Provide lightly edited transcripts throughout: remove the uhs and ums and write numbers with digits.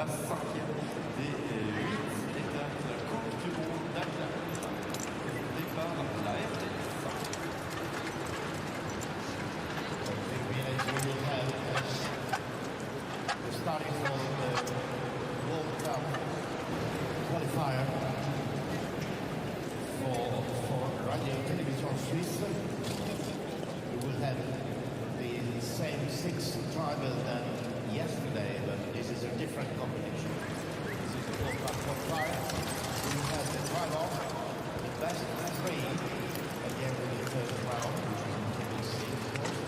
la 5e des 8 étapes de la Coupe du Monde d'Alsace. Départ la FEI. Starting from the World Cup qualifier for Radio Television Suisse. We will have the same 6 drivers than yesterday, but this is a different competition. This is the World Cup qualifier. We will have the drive-off, the best 3 again with the first round, which is in Tennessee, of course.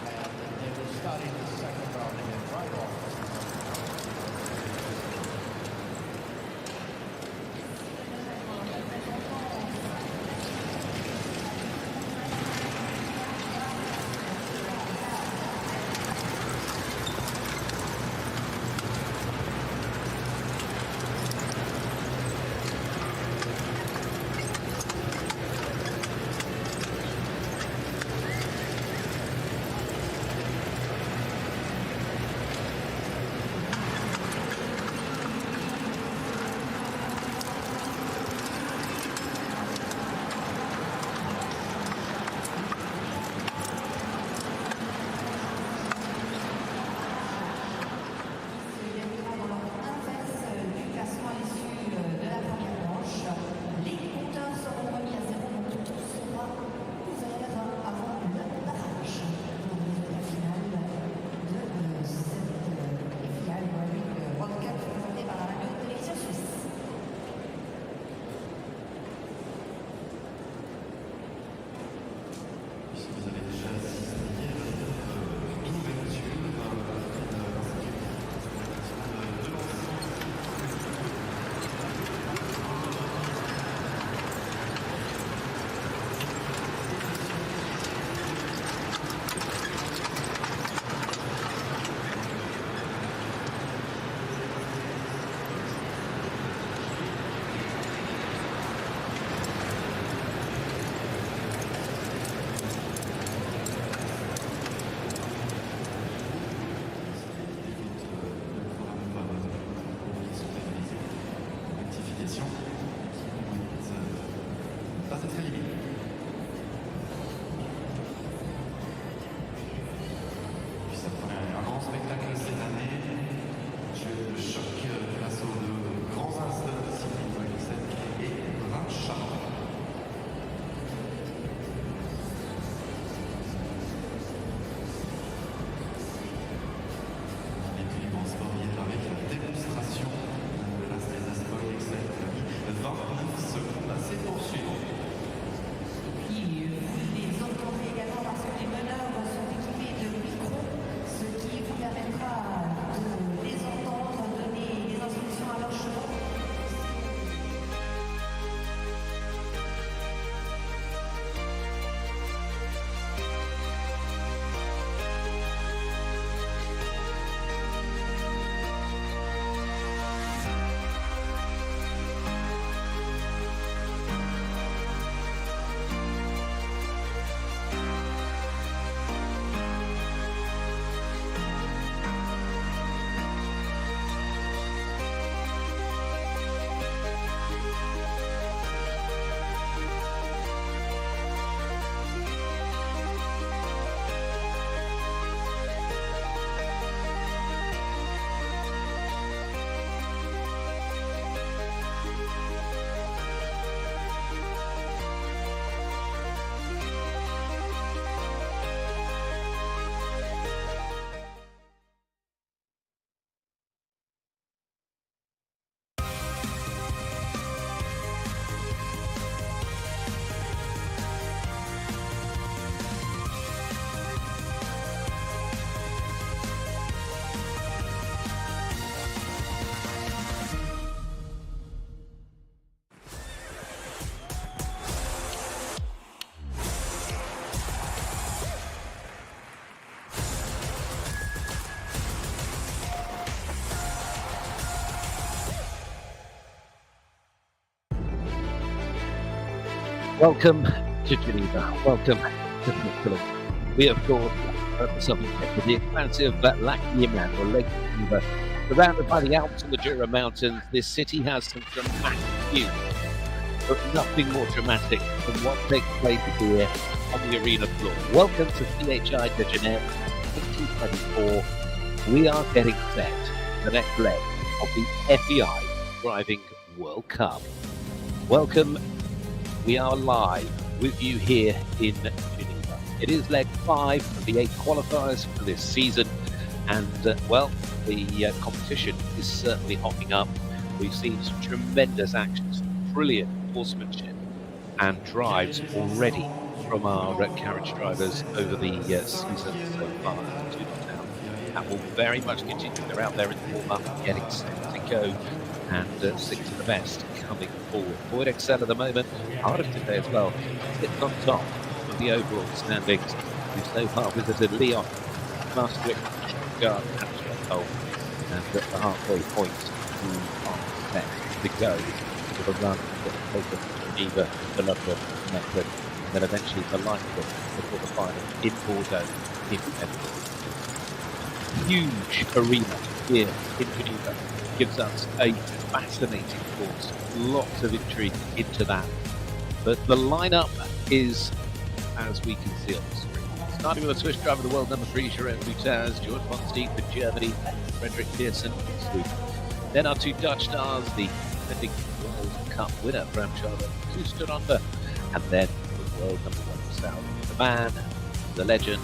And they will start in the second round in the drive-off. Welcome to Geneva. Welcome to Switzerland. We, of course, are something with the expansive Lac Léman or Lake Geneva Surrounded by the Alps and the Jura Mountains, this city has some dramatic views, but nothing more dramatic than what takes place here on the arena floor. Welcome to FEI de Geneva 2024. We are getting set for the next leg of the FEI Driving World Cup. Welcome. We are live with you here in Geneva. It is leg 5 of the 8 qualifiers for this season, and well, the competition is certainly hotting up. We've seen some tremendous actions, brilliant horsemanship and drives already from our carriage drivers over the season so far. That will very much continue. They're out there in the warm-up, getting set to go, and 6 of the best coming forward. Boyd Exell at the moment, hardest today as well, sits on top of the overall standings. We've so far visited Lyon, Maastricht, Stuttgart, and Stockholm, and at the halfway point, we are set to go to the run that will take us to Geneva, to London, Mechlin, and then eventually to Leipzig before the final in Bordeaux in February. Huge arena here in Geneva gives us a fascinating course, lots of intrigue into that. But the lineup is, as we can see on the screen, starting with a Swiss driver of the world, number 3, Jerome Voutaz, Georg von Stein for Germany, Fredrik Persson for Sweden. Then our 2 Dutch stars, the defending World Cup winner, Bram, Ronde, and then the world number 1 South, the man, the legend,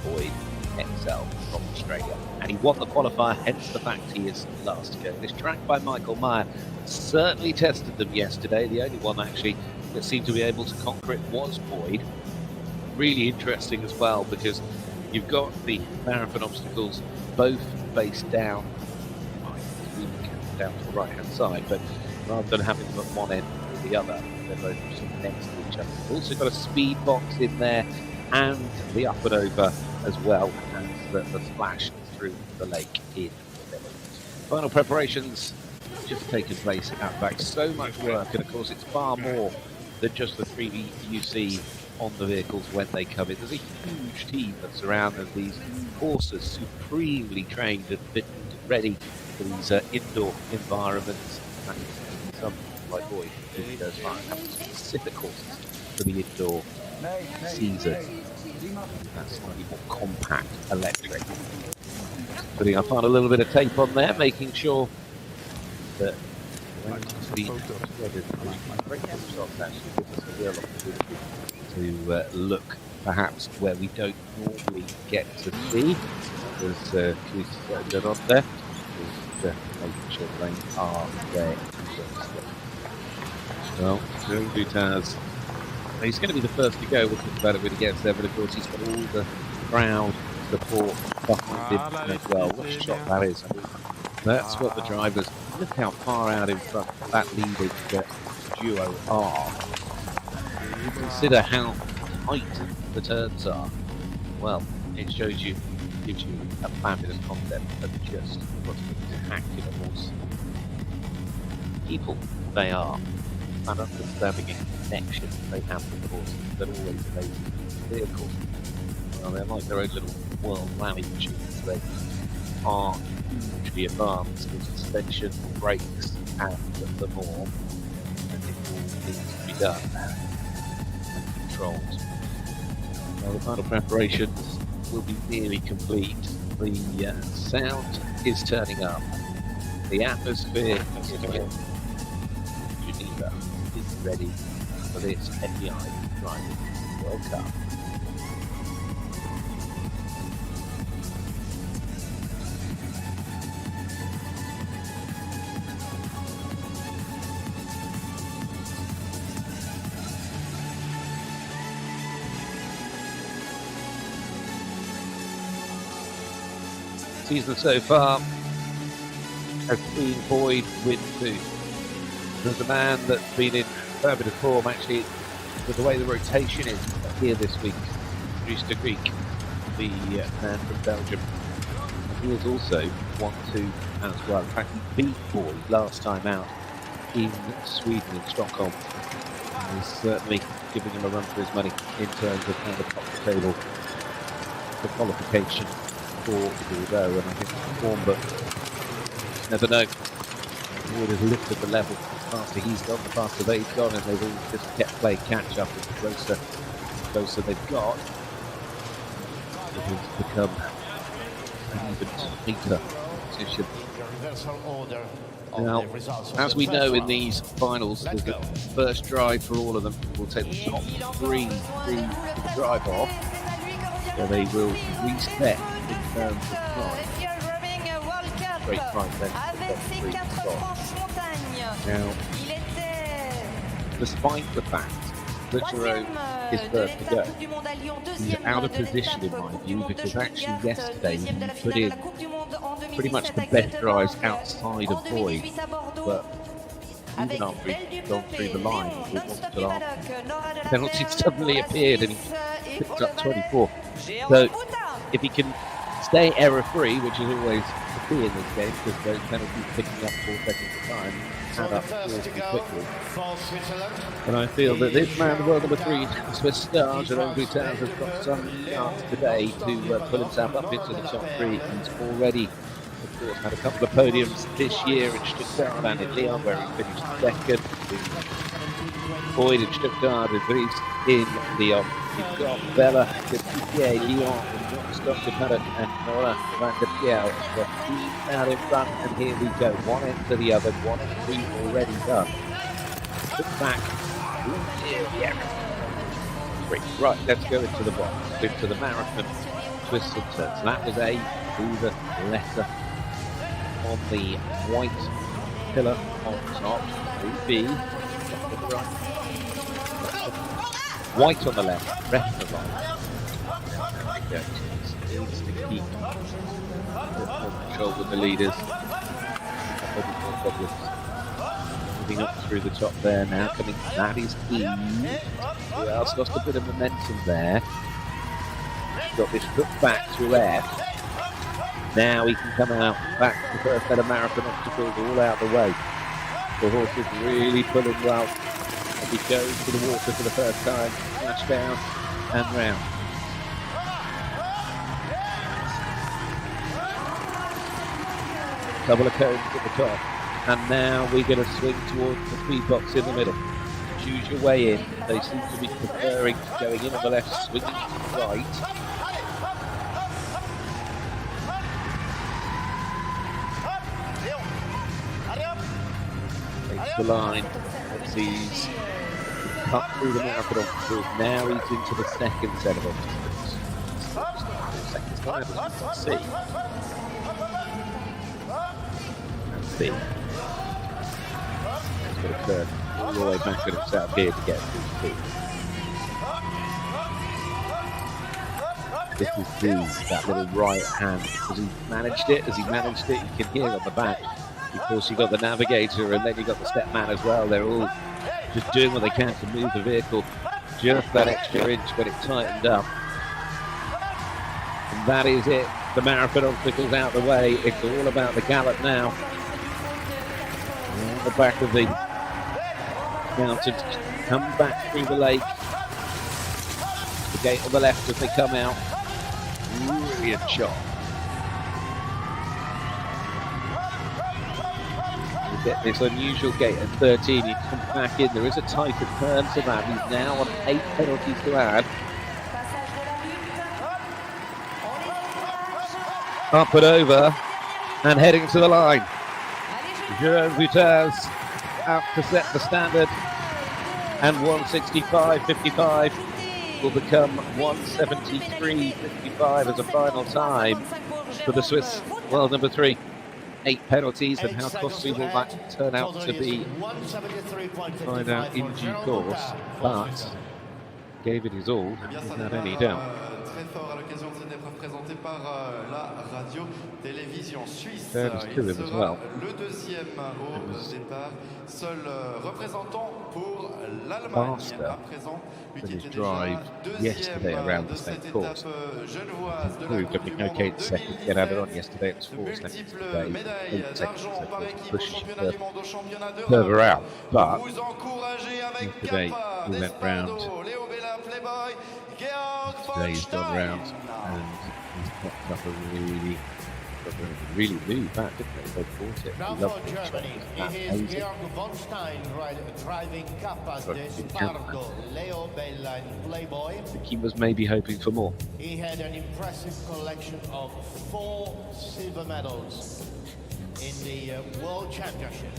Boyd Exell from Australia. And he won the qualifier, hence the fact he is last to go. This track by Michael Meyer certainly tested them yesterday. The only one actually that seemed to be able to conquer it was Boyd. Really interesting as well, because you've got the marathon obstacles both faced down to the right hand side, but rather than having them at one end or the other, they're both sort of next to each other. You've also got a speed box in there and the up and over, as well as the splash through the lake in the middle. Final preparations just taken place out back. So much work, and of course it's far more than just the 3D you see on the vehicles when they come in. There's a huge team that surrounds these horses, supremely trained and fit and ready for these indoor environments. And some, like Boyd, who goes far and have specific horses for the indoor season. That's slightly more compact electric. Putting up on a little bit of tape on there, making sure that the great shots actually gives us a real opportunity to look perhaps where we don't normally get to see. There's Koos good on there. Making sure the lanes are there. Well, Jerome Voutaz, he's going to be the first to go. We'll talk about it when he gets there, but of course he's got all the crowd support behind him as well. What a shot that is. I mean, that's what the drivers, look how far out in front that leading duo are. You consider how tight the turns are. Well, it shows you, gives you a fabulous concept of just what spectacular horse people they are, and understanding and connection they have with the horses that always amazing vehicles. Well, they're like their own little world rally machines. They are hugely advanced with suspension, brakes, and the more. And it all needs to be done and controlled. Well, the final preparations will be nearly complete. The sound is turning up. The atmosphere is again. Geneva is ready for this FEI Driving World Cup. Season so far has seen Boyd win 2. There's a man that's been in fabulous form actually with the way the rotation is here this week. Dries Greek, the man from Belgium. He has also won 2 as well. In fact, he beat Boyd last time out in Sweden, in Stockholm. He's certainly giving him a run for his money in terms of how to top the table for qualification for Bordeaux, and I think the form that never know. He would have lifted the level. The faster he's gone, the faster they've gone, and they've all just kept playing catch up. And the closer they've got, it has become an even tighter position. Now, as we know in these finals, there's a first drive for all of them. We'll take the top three through the drive-off, so they will reset in terms of time. Great time then for the top three. Now, despite the fact that Jerome is first to go, he's out of position in my view, because actually yesterday he put in pretty much the best drives outside of Boyd, but even after he'd gone through the line, it wasn't till after penalty suddenly appeared and he picked up 24. So if he can stay error-free, which is always the key in this game, because those penalties picking up 4 seconds at a time add up pretty quickly. And I feel that this man, the world number 3, Swiss star, Jerome Voutaz, has got some chance today to pull himself up into the top 3. He's already, of course, had a couple of podiums this year in Stuttgart and in Lyon, where he finished second. Boyd in Stuttgart and Vries in Lyon. You've got Bella, Pierre, Lyon, and Dr. Paddock and Nora Van der Piel. The team out in front, and here we go. One end to the other, 1 and 3 already done. Look back. Right, let's go into the box, into the marathon twists and turns. That was A, the letter on the white pillar on top. B, white on the left, red on the right. Needs to keep more control with the leaders. Moving up through the top there now, coming, that is E. Who else lost a bit of momentum there? Got this hook back to F. Now he can come out back to the first set of marathon obstacles all out the way. The horse is really pulling well. As he goes to the water for the first time, splash down and round. Couple of cones at the top, and now we're going to swing towards the speed box in the middle. Choose your way in. They seem to be preferring going in on the left, swinging to the right. Takes the line as he's cut through the marathon obstacles. Now he's into the second set of obstacles. Second time, as you can see. It's going to turn all the way back at himself here to get through the This is that little right hand. As he managed it, you can hear on the back. Of course, you got the navigator and then you got the step man as well. They're all just doing what they can to move the vehicle just that extra inch when it tightened up. And that is it. The marathon obstacles out the way. It's all about the gallop now. On the back of the mountain, come back through the lake. The gate on the left as they come out. Brilliant shot. You get this unusual gate at 13. You come back in. There is a tighter turn to that. He's now on 8 penalties to add. Up and over and heading to the line. Jerome Voutaz out to set the standard, and 165.55 will become 173.55 as a final time for the Swiss world number 3. 8 penalties, and how costly will that turn out to be? Find out in due course, but gave it his all without any doubt. Télévision suisse. As well. Le deuxième au départ, seul représentant pour l'Allemagne à présent. His drive yesterday around the same course. Improved, I think, okay, the second get added on yesterday. It was 4 seconds today, 8 seconds, so it pushes further out. But yesterday we went round. Today he's gone round and he's popped up a really really moved that, didn't they? They bought it. Now Loved for it. Germany, That's it is amazing. Georg Stein driving Kappa de Spargo, Leo Bella and Playboy. I think he was maybe hoping for more. He had an impressive collection of 4 silver medals in the World Championship.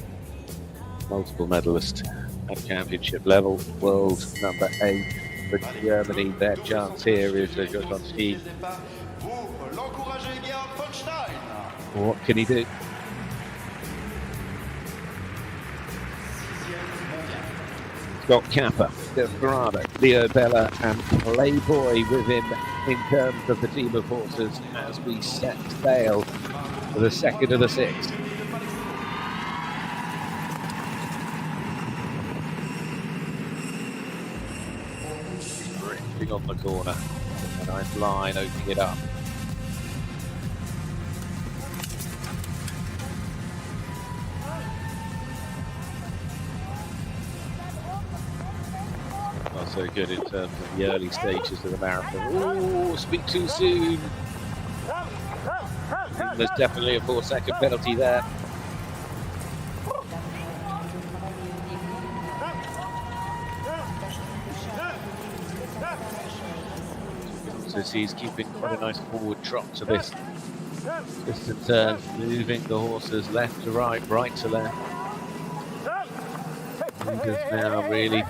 Multiple medalist at championship level, world number 8 for Germany. Their chance here is Georg on Stein. Vous l'encouragez, Georg von Stein. What can he do? He's got Kappa, Desperado, Leo Bella and Playboy with him in terms of the team of horses as we set sail for the second of the 6. Drifting on the corner, a nice line opening it up. Not so good in terms of the early stages of the marathon. Ooh, speak too soon. There's definitely a 4-second penalty there. So he's keeping quite a nice forward trot to this distant turn, moving the horses left to right, right to left. Leaders now really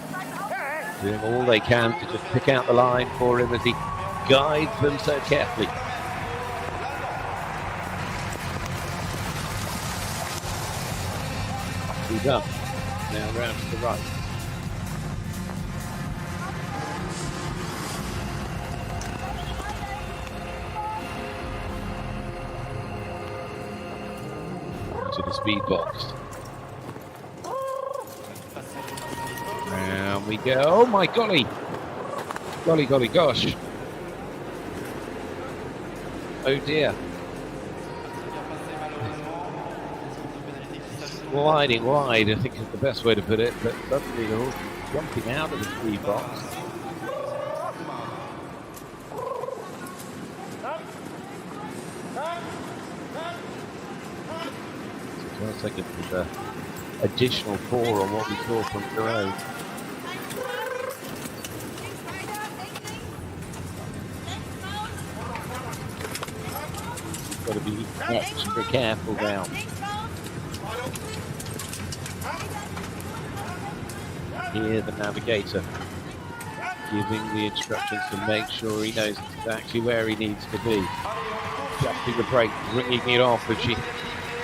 doing all they can to just pick out the line for him as he guides them so carefully. He's up, now round to the right. To the speed box. Round we go. Oh my golly! Golly, golly, gosh. Oh dear. Sliding wide, I think is the best way to put it, but suddenly the horse is jumping out of the speed box. 12 seconds with an additional 4 on what we saw from Jerome. Got to be extra careful now. Here the navigator giving the instructions to make sure he knows exactly where he needs to be. Adjusting the brake, bringing it off as she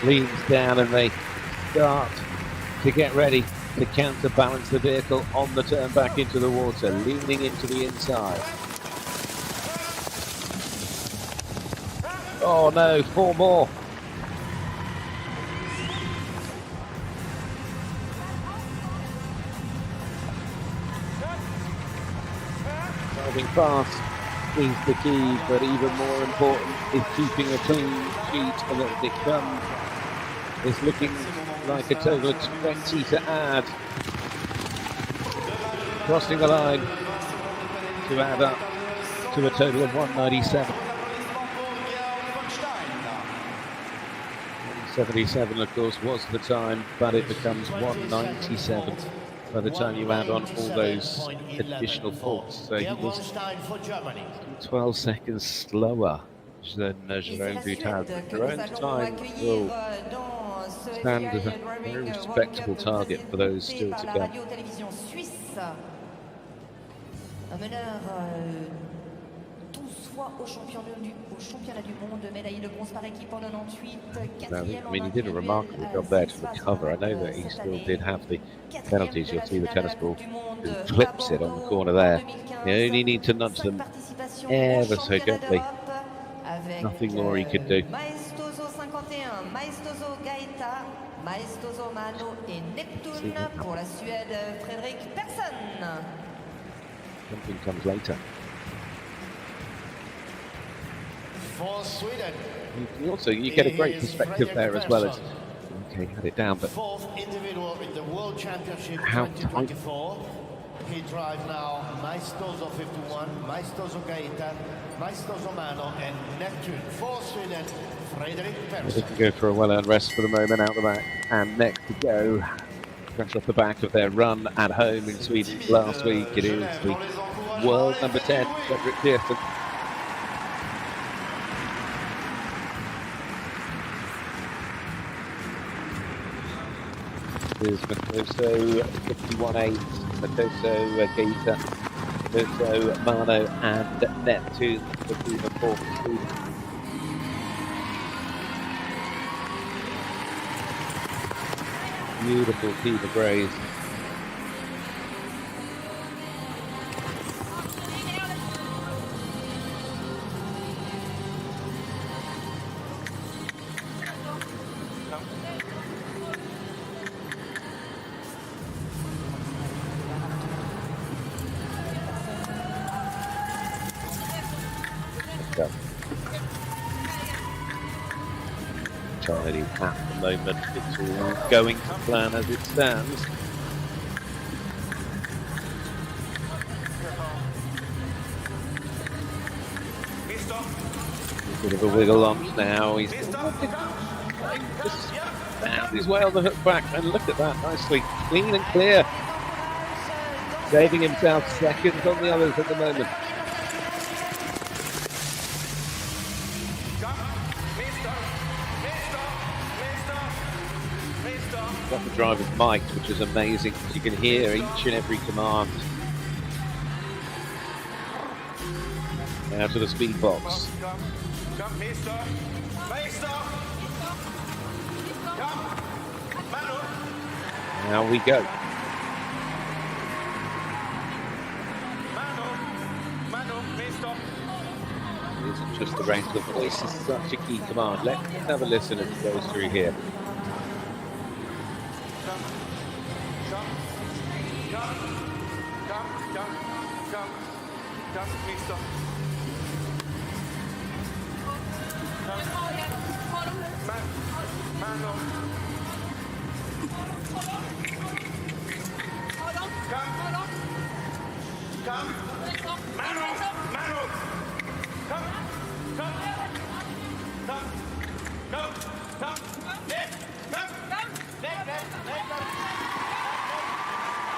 leans down and they start to get ready to counterbalance the vehicle on the turn back into the water, leaning into the inside. Oh no, 4 more. Driving fast is the key, but even more important is keeping a clean sheet and that it comes. It's looking like a total of 20 to add. Crossing the line to add up to a total of 197. 177, of course, was the time, but it becomes 197 by the time you add on all those additional faults. So he was 12 seconds slower than Jerome Voutaz. Jerome's time will stand as a very respectable target for those still to come. I mean, he did a remarkable job there to recover. I know that he still did have the penalties. You'll see the tennis ball who flips it on the corner there. You only need to nudge them ever so gently. Nothing more he could do. Something comes later. For Sweden. You get a great perspective there as well as okay, had it down, but Fourth individual in the World Championship how 2024. He drives now Maestoso 51, Maestoso Gaeta, Maestoso Mano, and Neptune. For Sweden, Fredrik They Persson. can go for a well-earned rest for the moment out the back. And next to go, fresh off the back of their run at home in Sweden last week, it is the world number 10, Fredrik Persson. There's Matoso 51.8, Matoso Gaeta, Matoso Mano, and Neptune, the team of 4 for Sweden. Beautiful team of greys. Charlie at the moment, it's all going to plan as it stands. A bit of a wiggle on now, he's just found his way on the hook back, and look at that, nicely, clean and clear. Saving himself seconds on the others at the moment. Got the driver's mic, which is amazing because you can hear each and every command. Now to the speed box. Now we go. It isn't just the range of voice, it's such a key command. Let's have a listen as it goes through here.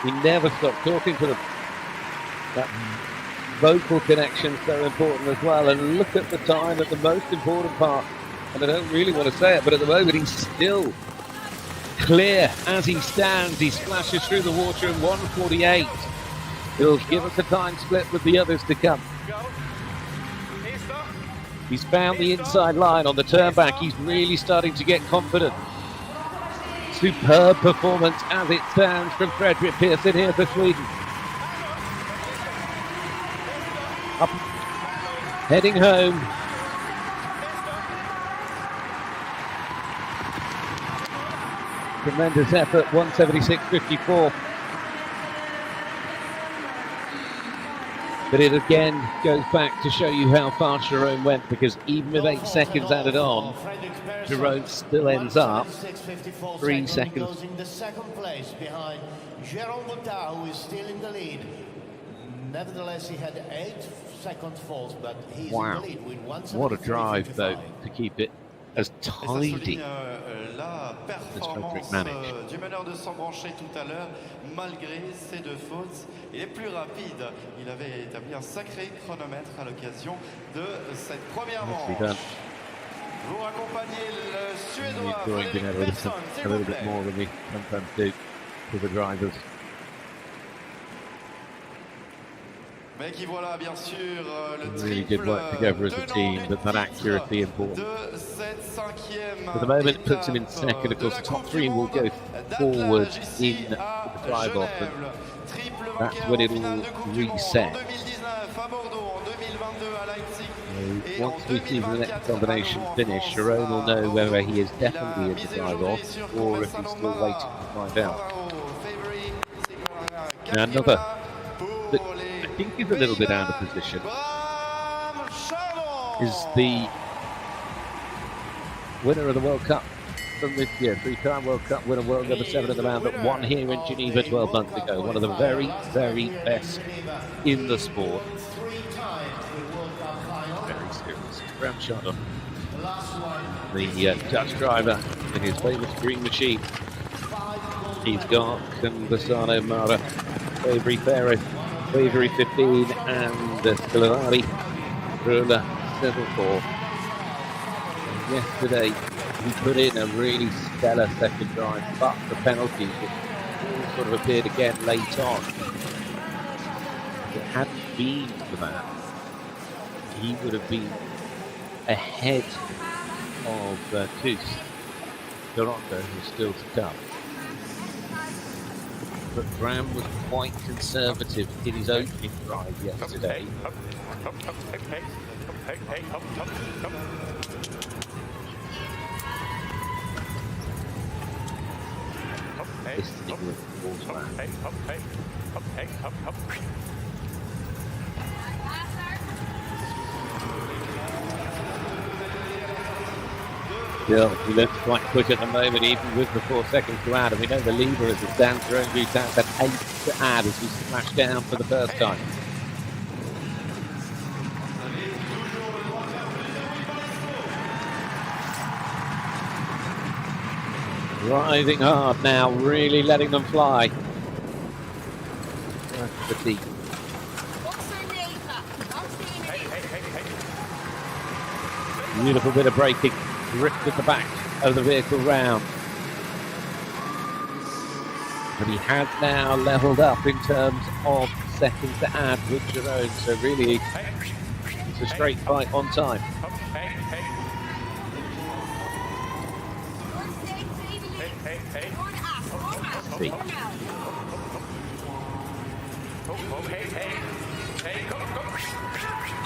We never stop talking to them. That vocal connection so important as well. And look at the time at the most important part. And I don't really want to say it, but at the moment he's still clear as he stands. He splashes through the water in 1:48. He'll give us a time split with the others to come. He's found the inside line on the turn back. He's really starting to get confident. Superb performance as it stands from Fredrik Persson here for Sweden. Up, heading home. Tremendous effort, 176.54. But it again goes back to show you how fast Jerome went, because even with 8 seconds added on, Jerome still ends up 3 seconds. Closing the second place behind Jerome, who is still in the lead. Nevertheless, he had 8 seconds false, but he's in the lead with 173.55. What a drive, though, to keep it as tidy la performance du meneur de s'embrancher tout à l'heure, malgré ces 2 fautes. Il est plus rapide. Il avait établi un sacré chronomètre à l'occasion de cette première manche. Vous raccompagnez le Suédois Fredrik Persson, a little bit more than we sometimes do to the drivers. Mais qui voilà bien sûr le Really did work together as a team, but that accuracy important. For the moment, it puts him in second. Of course, the top 3 will go forward in the drive-off, and that's when it all resets. So once we see the next combination finish, Jerome will know whether he is definitely in the drive-off or if he's still waiting to find out. Now another that I think is a little bit out of position is the winner of the World Cup from this year. 3-time World Cup winner, world number 7 in the round, but won here in Geneva 12 months ago. One of the very, very best in the sport. Very serious. Bram Chardon, the Dutch driver in his famous Green Machine. He's got Bassano, Mara, Favory Ferro, Favory 15, and Scalavati, Rula 7-4. Yesterday, he put in a really stellar second drive, but the penalties which sort of appeared again late on. If it hadn't been for that, he would have been ahead of Koos. Ronde, who's still to come. But Bram was quite conservative in his opening drive yesterday. Listening with the balls around. Still, he looks quite quick at the moment, even with the 4 seconds to add. And we know the leader as it stands, Jerome Voutaz had 8 to add as he splashed down for the first time. Driving hard now, really letting them fly. That's the team. Beautiful bit of braking. Drifted the back of the vehicle round. But he has now levelled up in terms of seconds to add with Jerome. So really, it's a straight fight on time. See.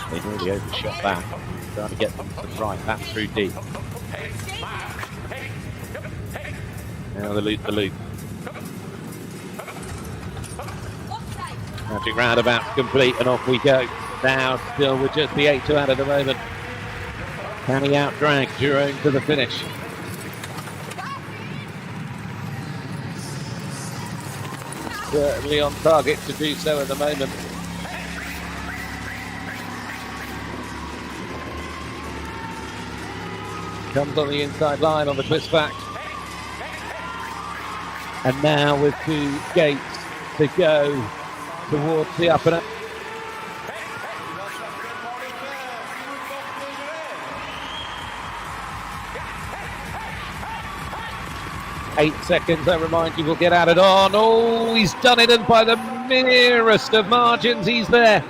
They nearly overshot that. Trying to get them to the right, that's through deep. Now the loop. Magic roundabout complete and off we go. Now still with just the 8 to add at the moment. Can he outdrag Jerome to the finish? Certainly on target to do so at the moment. Comes on the inside line on the twist back. And now with 2 gates to go towards the up and up. Eight seconds, I remind you, will get added on. Oh, he's done it, and by the merest of margins, he's there.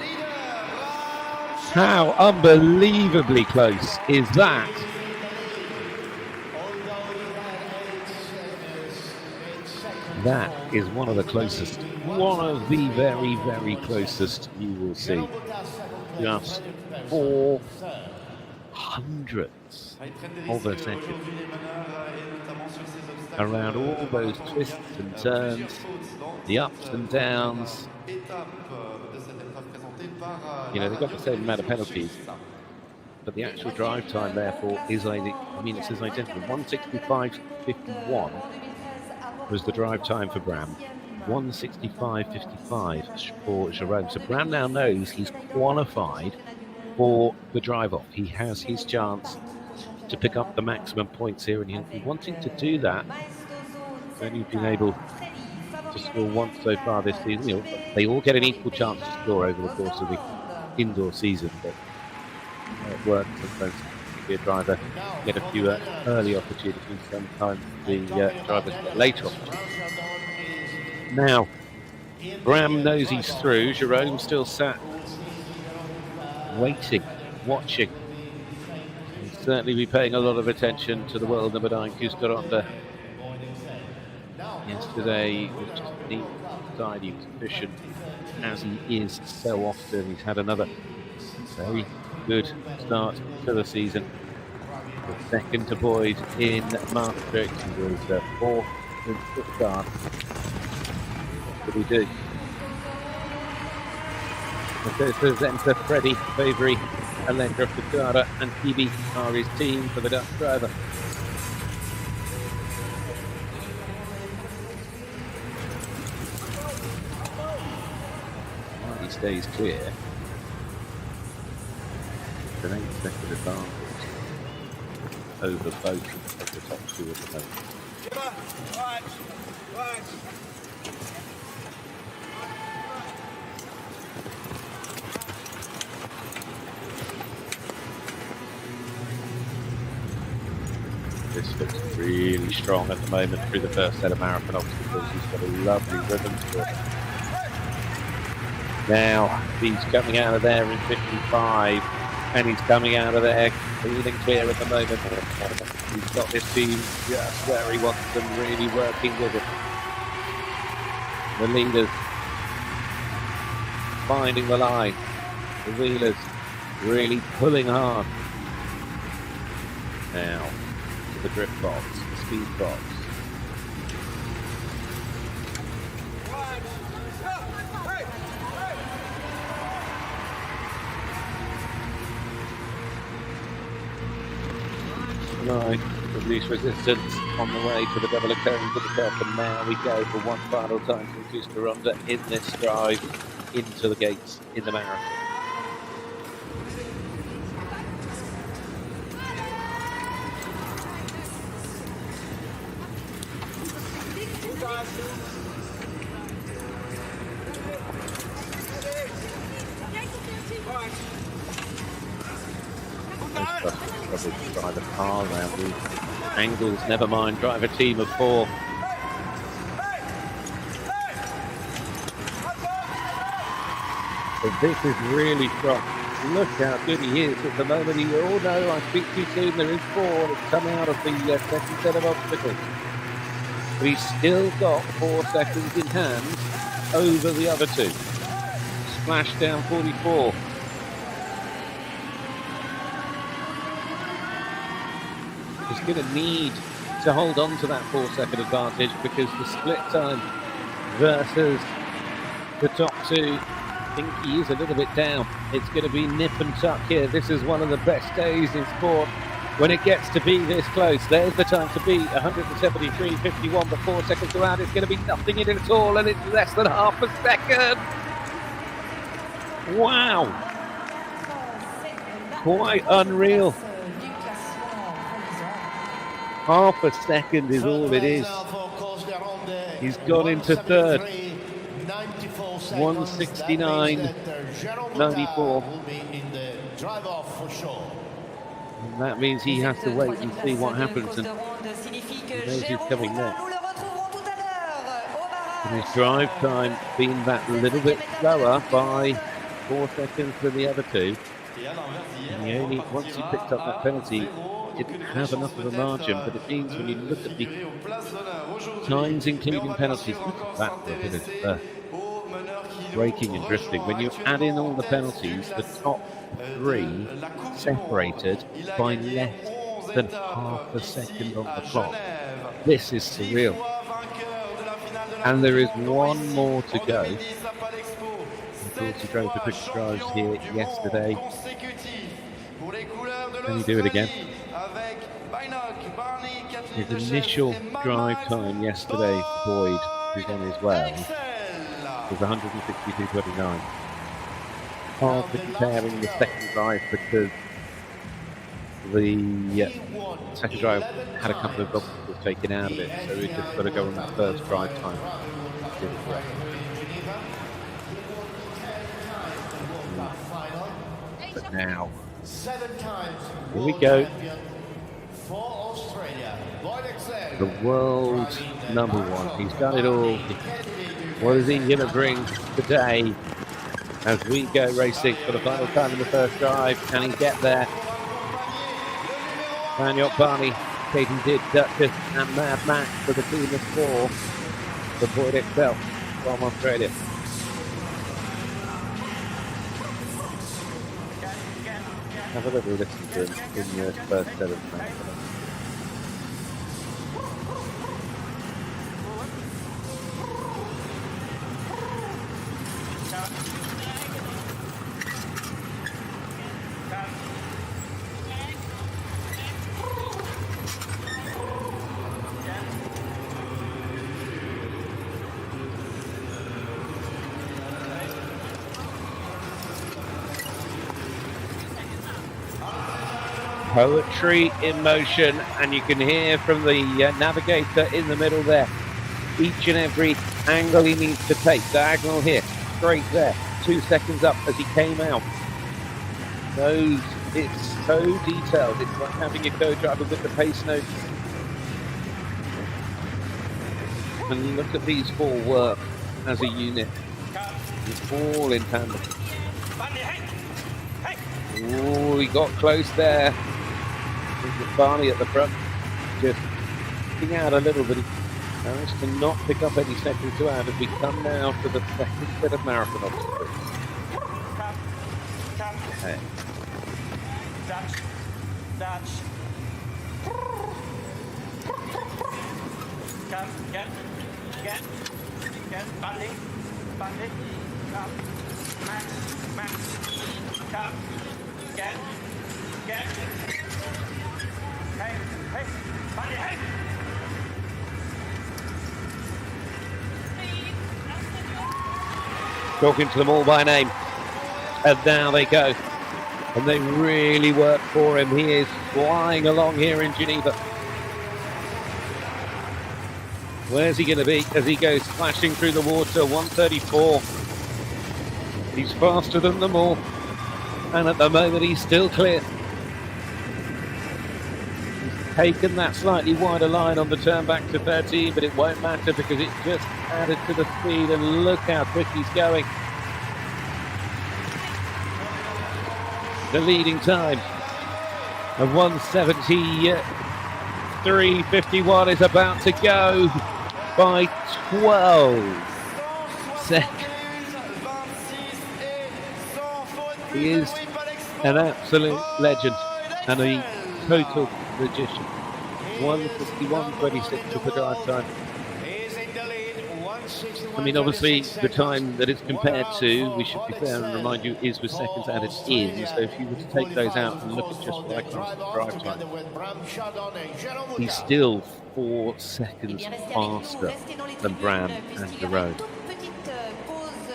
How unbelievably close is that? That is one of the closest, one of the very, very closest you will see. Just 4 hundredths of a second. Around all those twists and turns, the ups and downs. You know, they've got the same amount of penalties, but the actual drive time, therefore, is, it says identical. 1:65.51 was the drive time for Bram. 1:65.55 for Jerome. So Bram now knows he's qualified for the drive-off. He has his chance to pick up the maximum points here, and he'll be wanting to do that. He's only been able to score once so far this season. You know, they all get an equal chance to score over the course of the indoor season, but it works sometimes. Be a driver get a few early opportunities, sometimes the drivers get later opportunities. Now, Bram knows he's through. Jerome still sat waiting, watching. He'll certainly be paying a lot of attention to the world number 9, Koos Ronde. Yesterday was just neat side. He was efficient, as he is so often. He's had another very good start to the season. The second to Boyd in Maastricht. He was 4th in Stuttgart. What did he do? This then to Freddie, Favory, Allegra, Fugara and Kibi are his team for the Dutch driver. stays clear. It's an 8-second advantage over both of the top two at the moment. This looks really strong at the moment through the first set of marathon obstacles. He's got a lovely rhythm to it. Now he's coming out of there in 55, and he's coming out of there feeling clear at the moment. He's got this team just where he wants them, really working with it. The leaders finding the line. The wheelers really pulling hard. Now to the drift box, the speed box. Line of least resistance on the way to the double occurrence at the top, and now we go for one final time to reduce the Ronde in this drive into the gates in the marathon. Drive a car around the angles, never mind, drive a team of 4. So this is really strong. Look how good he is at the moment. Oh no, I speak too soon, there is 4 that's come out of the second set of obstacles. But he's still got 4 seconds in hand over the other 2. Splash down 44. He's going to need to hold on to that 4-second advantage, because the split time versus the top 2, I think he is a little bit down. It's going to be nip and tuck here. This is one of the best days in sport when it gets to be this close. There's the time to beat 173.51, but 4 seconds around. It's going to be nothing in it at all, and it's less than half a second. Wow. Quite unreal. Half a second is all it is. He's gone into third. 169.94. And that means he has to wait and see what happens, and knows who's coming next. And his drive time being that little bit slower by 4 seconds than the other 2. And he only, once he picked up that penalty, didn't have enough of a margin, but it means when you look at the times including penalties, look at that for a bit of braking and drifting. When you add in all the penalties, the top 3 separated by less than half a second on the clock. This is surreal. And there is one more to go. Of course, he drove the British drives here yesterday. Can he do it again? His initial drive time yesterday, Boyd, who's on his way, was 162.29. Hard for comparing the second drive, because the second drive had a couple of obstacles taken out of it, so we've just got to go on that first drive time. But now, here we go. The world's #1. He's done it all. What is he going to bring today as we go racing for the final time in the first drive? Can he get there? Daniel Barney, Katie Did, Duchess and Mad Max for the team of 4. The Boyd Exell from Australia. Have a little listen to him in the first set of marathon. Poetry in motion, and you can hear from the navigator in the middle there each and every angle he needs to take. Diagonal here, straight there, 2 seconds up as he came out. It's so detailed. It's like having a co-driver with the pace notes. And look at these four work as a unit. It's all in tandem. Oh, he got close there. With Barney at the front, just picking out a little bit. He managed to not pick up any seconds to add as we come now to the second set of marathon obstacles. Okay. Dutch. Get, banding, come, max, come, get, hey, banding, hey. Talking to them all by name, and now they go. And they really work for him. He is flying along here in Geneva. Where's he going to be as he goes splashing through the water? 134. He's faster than them all. And at the moment, he's still clear. He's taken that slightly wider line on the turn back to 13, but it won't matter because it just added to the speed. And look how quick he's going. The leading time of 1:73.51 is about to go by 12 seconds. He is an absolute legend and a total magician. 1:51.26 is the drive time. I mean, obviously, the time that it's compared to, we should be fair and remind you, is with seconds added in. So if you were to take those out and look at just what I class as drive time, he's still 4 seconds faster than Bram and Jerome.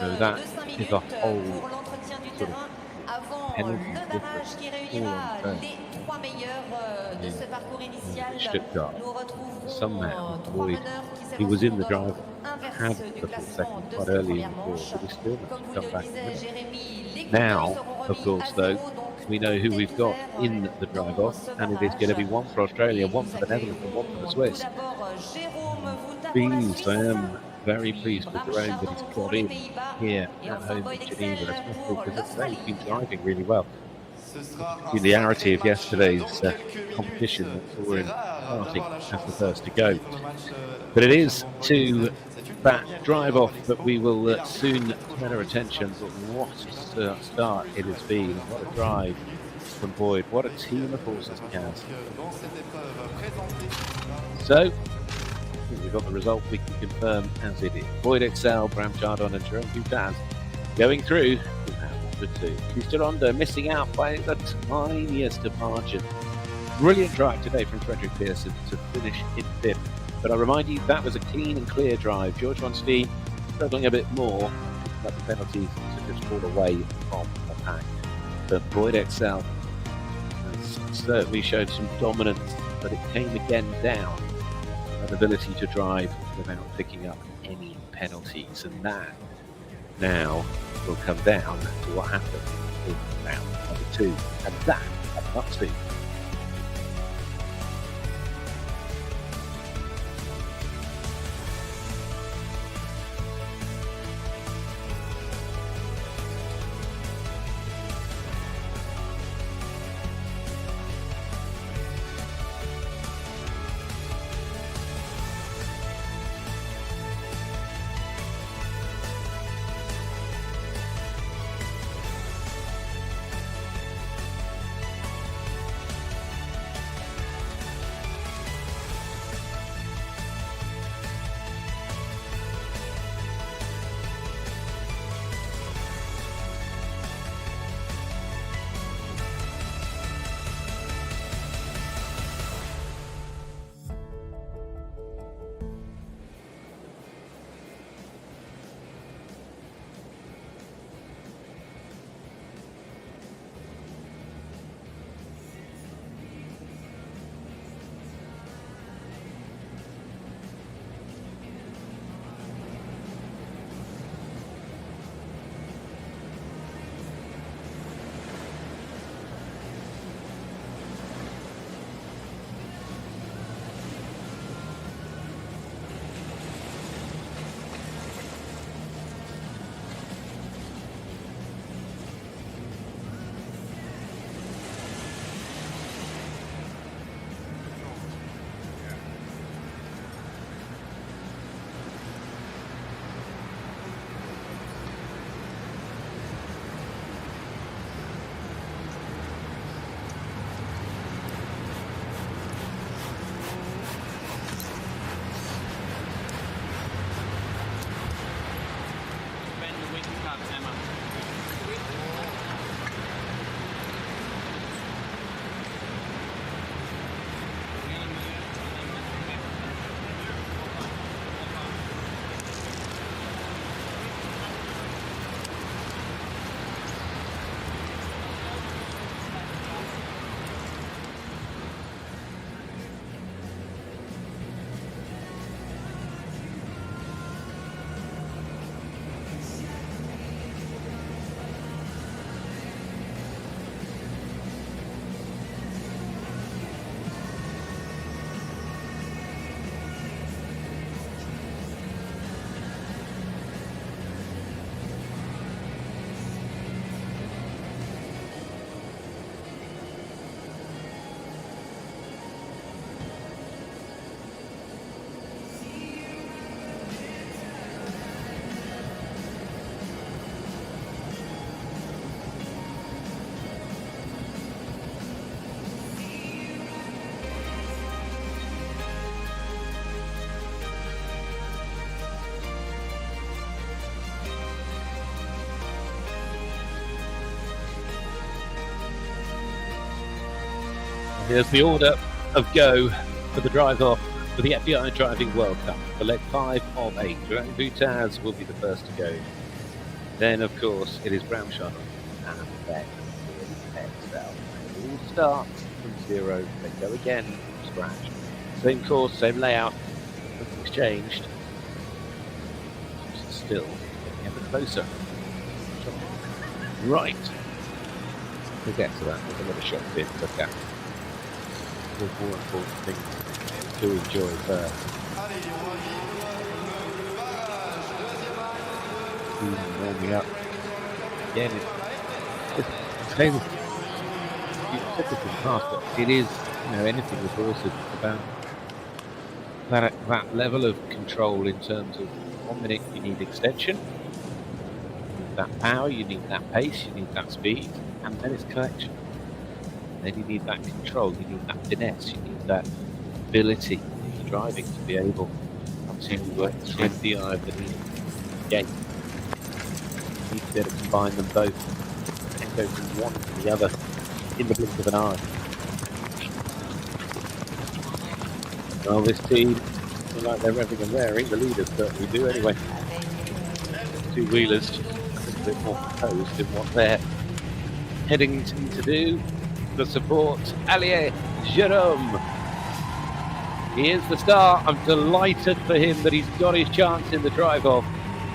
So that is a whole sort of penalty difference all on turn. Stuttgart, some man, Lloyd, he was in the drive, had the 4 seconds quite early in the course, but he still has to come back and win it. Now, of course, though, we know who we've got in the drive-off, and it is going to be one for Australia, one for the Netherlands, and one for the Swiss. Pleased, I am very pleased with Jerome that he's got in here at home in Geneva, especially because he's been driving really well. Peculiarity of yesterday's competition that saw him starting as the first to go. But it is to that drive-off that we will soon turn our attention. But what a start it has been. What a drive from Boyd. What a team of horses he has. So, I think we've got the result we can confirm as it is. Boyd Exell, Bram, Chardon and Jerome Voutaz going through the two. Ronde missing out by the tiniest of margin. Brilliant drive today from Fredrik Persson to finish in 5th. But I remind you, that was a clean and clear drive. Georg von Stein struggling a bit more, but the penalties to just fall away from the pack. But Boyd Exell has certainly showed some dominance, but it came again down an ability to drive without picking up any penalties. And that now will come down to what happened in round number 2. And that at up to Here's the order of go for the drive-off for the FEI Driving World Cup. For leg 5 of 8, Jerome Voutaz will be the first to go. Then, of course, it is Bram, Chardon, and then Exell. They all start from 0, then go again from scratch. Same course, same layout, nothing's changed. Still getting ever closer. Right. We'll get to that. There's another shot to look at. There's more important things to enjoy first. Warming up. Again, it's kind of, you've said this in the past, but it is, anything with horses, it's about that level of control in terms of 1 minute you need extension, you need that power, you need that pace, you need that speed, and then it's collection. Then you need that control, you need that finesse, you need that ability in your driving to be able to swim the eye of the gate. You need to be able to combine them both and go from one to the other in the blink of an eye. Well, this team look like they're revving and raring, the leaders certainly do anyway. Two wheelers a little bit more composed in what they're heading to do. The support, allié Jerome. He is the star. I'm delighted for him that he's got his chance in the drive-off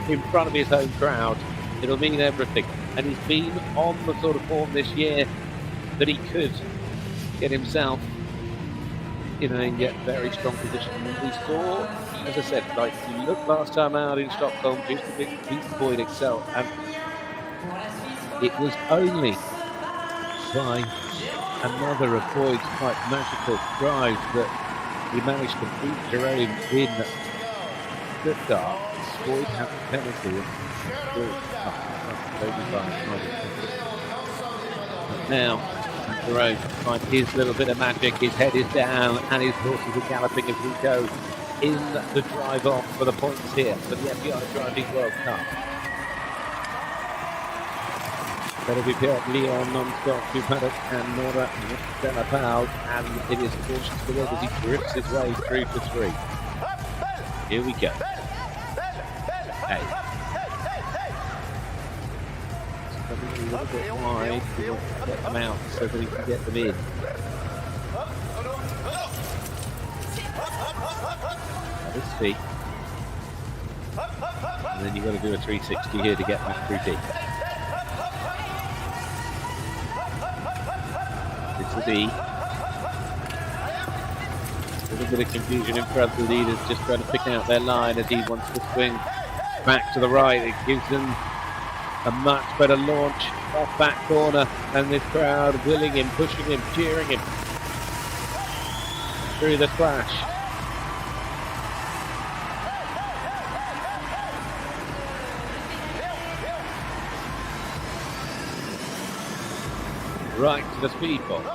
in front of his home crowd. It'll mean everything. And he's been on the sort of form this year that he could get himself in a very strong position. We saw, as I said, like you looked last time out in Stockholm, just a big beat the boy in Exell, and it was only by another of Boyd's quite magical drives that he managed to beat Jerome in Stuttgart. Boyd had the penalty and now Jerome finds his little bit of magic, his head is down and his horses are galloping as we go in the drive-off for the points here for the FEI Driving World Cup. That'll be Pierre Leon, non-stop, Dupaddock and Nora Delapal, and it is cautious to as he drifts his way through to 3. Here we go. Hey. A little bit wide to get them out so that he can get them in. At his feet. And then you've got to do a 360 here to get back through deep. This will be a little bit of confusion in front of the leaders, just trying to pick out their line as he wants to swing back to the right. It gives them a much better launch off that corner, and this crowd willing him, pushing him, cheering him through the splash. Right to the speed box.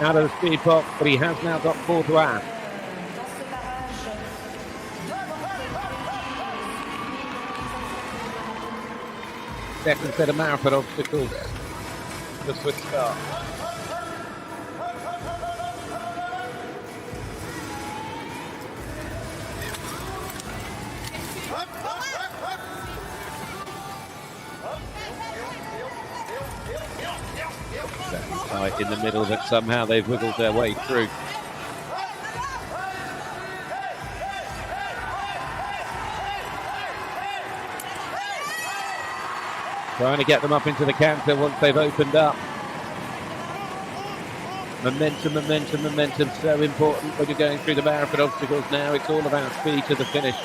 Out of the speed box, but he has now got 4 to add. Second set of marathon obstacles. The Swiss start. Tight in the middle, but somehow they've wiggled their way through. Trying to get them up into the canter once they've opened up. Momentum, momentum, momentum, so important when you're going through the marathon obstacles now. It's all about speed to the finish.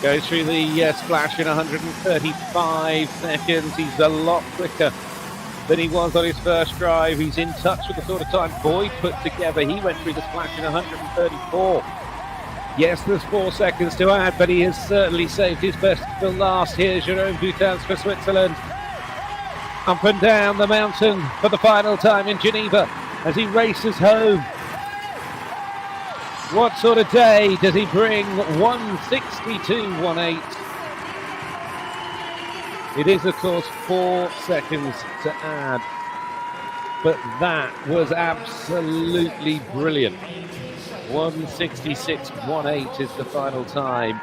Goes through the splash in 135 seconds. He's a lot quicker than he was on his first drive. He's in touch with the sort of time Boyd put together. He went through the splash in 134. Yes, there's 4 seconds to add, but he has certainly saved his best for last. Here's Jerome Voutaz for Switzerland. Up and down the mountain for the final time in Geneva as he races home. What sort of day does he bring? 162.18. It is, of course, 4 seconds to add, but that was absolutely brilliant. 166.18 is the final time.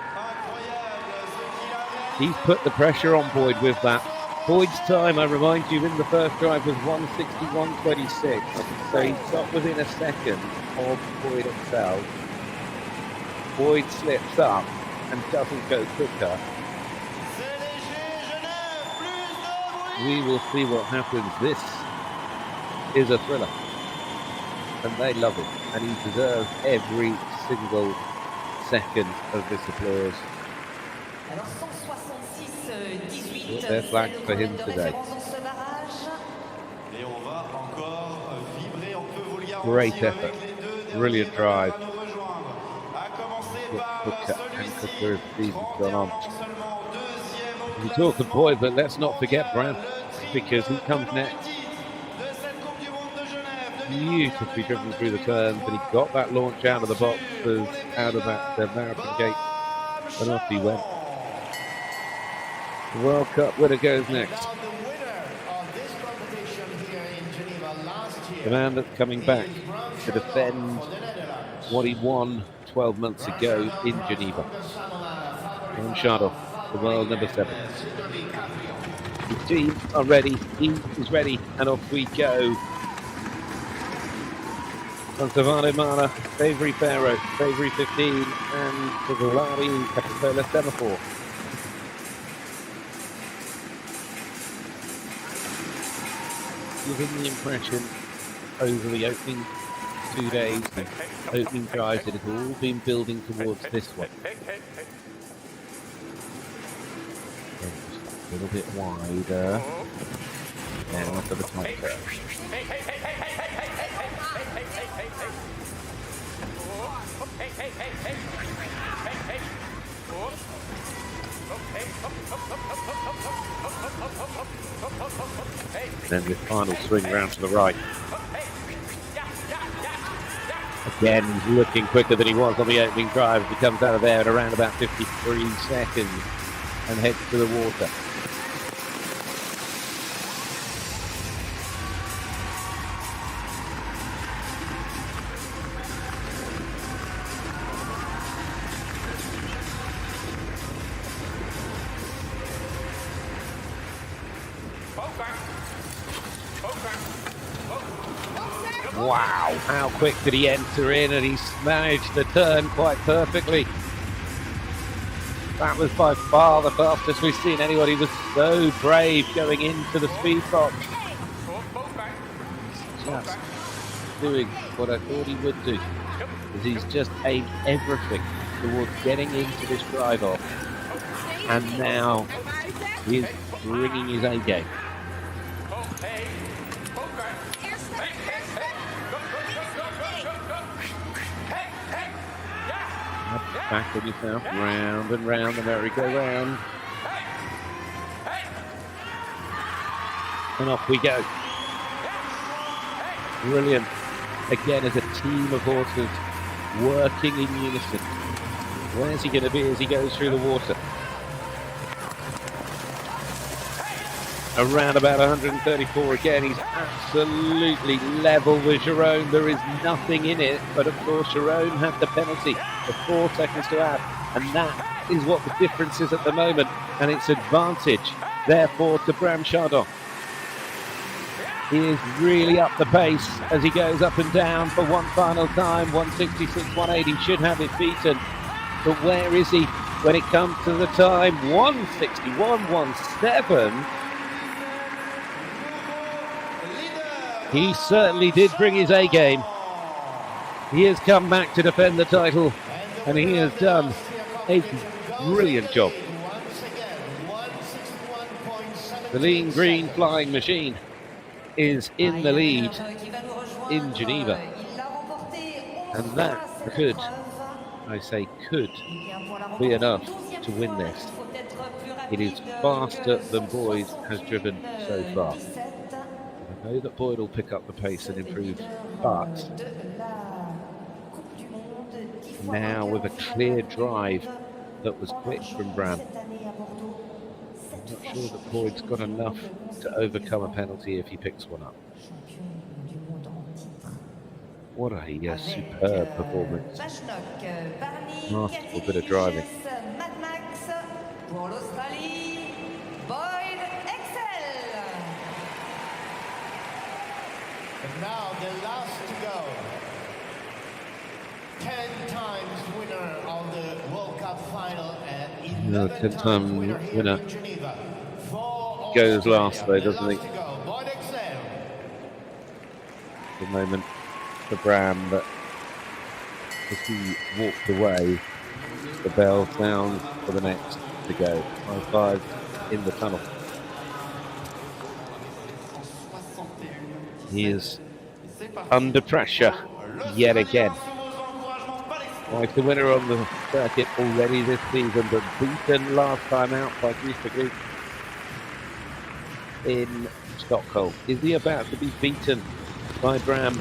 He's put the pressure on Boyd with that. Boyd's time, I remind you, in the first drive was 161.26, so he got within a second of Boyd Exell. Boyd slips up and doesn't go quicker. We will see what happens. This is a thriller, and they love it, and he deserves every single second of this applause. They're flagged for him today. Great effort, brilliant drive. Gone on. We talk of Boyd, but let's not forget Bram, because he comes next. Beautifully driven through the turns, and he got that launch out of the boxes, out of that marathon gate, and off he went. The World Cup winner goes next. The man that's coming back to defend what he won 12 months ago in Geneva. Chardon, the world number 7. The team are ready, he is ready, and off we go. Conservano Mana, Favori Pharaoh, Favori 15, and the Galari Capitola Semaphore. Giving the impression over the opening 2 days, the opening drives, it has all been building towards this one. A little bit wider. Now for the tight curve. Then the final swing round to the right. Again, he's looking quicker than he was on the opening drive. He comes out of there at around about 53 seconds and heads to the water. Wow, how quick did he enter in, and he's managed the turn quite perfectly. That was by far the fastest we've seen anyone. He was so brave going into the speed box. Just doing what I thought he would do. Is he's just aimed everything towards getting into this drive-off. And now he is bringing his A game. Back on yourself, round and round the merry-go-round. And off we go. Brilliant. Again, as a team of horses working in unison. Where's he going to be as he goes through the water? Around about 134 again. He's absolutely level with Jerome. There is nothing in it, but of course Jerome had the penalty of 4 seconds to add, and that is what the difference is at the moment, and it's advantage therefore to Bram Chardon. He is really up the pace as he goes up and down for one final time. 166.18. He should have it beaten, but where is he when it comes to the time? 161.17. He certainly did bring his A game. He has come back to defend the title, and he has done a brilliant job. The lean green flying machine is in the lead in Geneva, and that could, I say could, be enough to win this. It is faster than Boyd has driven so far. I know that Boyd will pick up the pace and improve, but Now with a clear drive that was quick from Bram. I'm not sure that Boyd's got enough to overcome a penalty if he picks one up. What a superb performance. Masterful bit of driving. And now the last to go. 10 times winner of the World Cup final and 11 times winner here in Geneva. Goes last though, doesn't he? Exell. The moment for Bram, but as he walked away, the bell sounds for the next to go. High five in the tunnel. He is under pressure yet again. Like the winner on the circuit already this season, but beaten last time out by Fredrik in Stockholm. Is he about to be beaten by Bram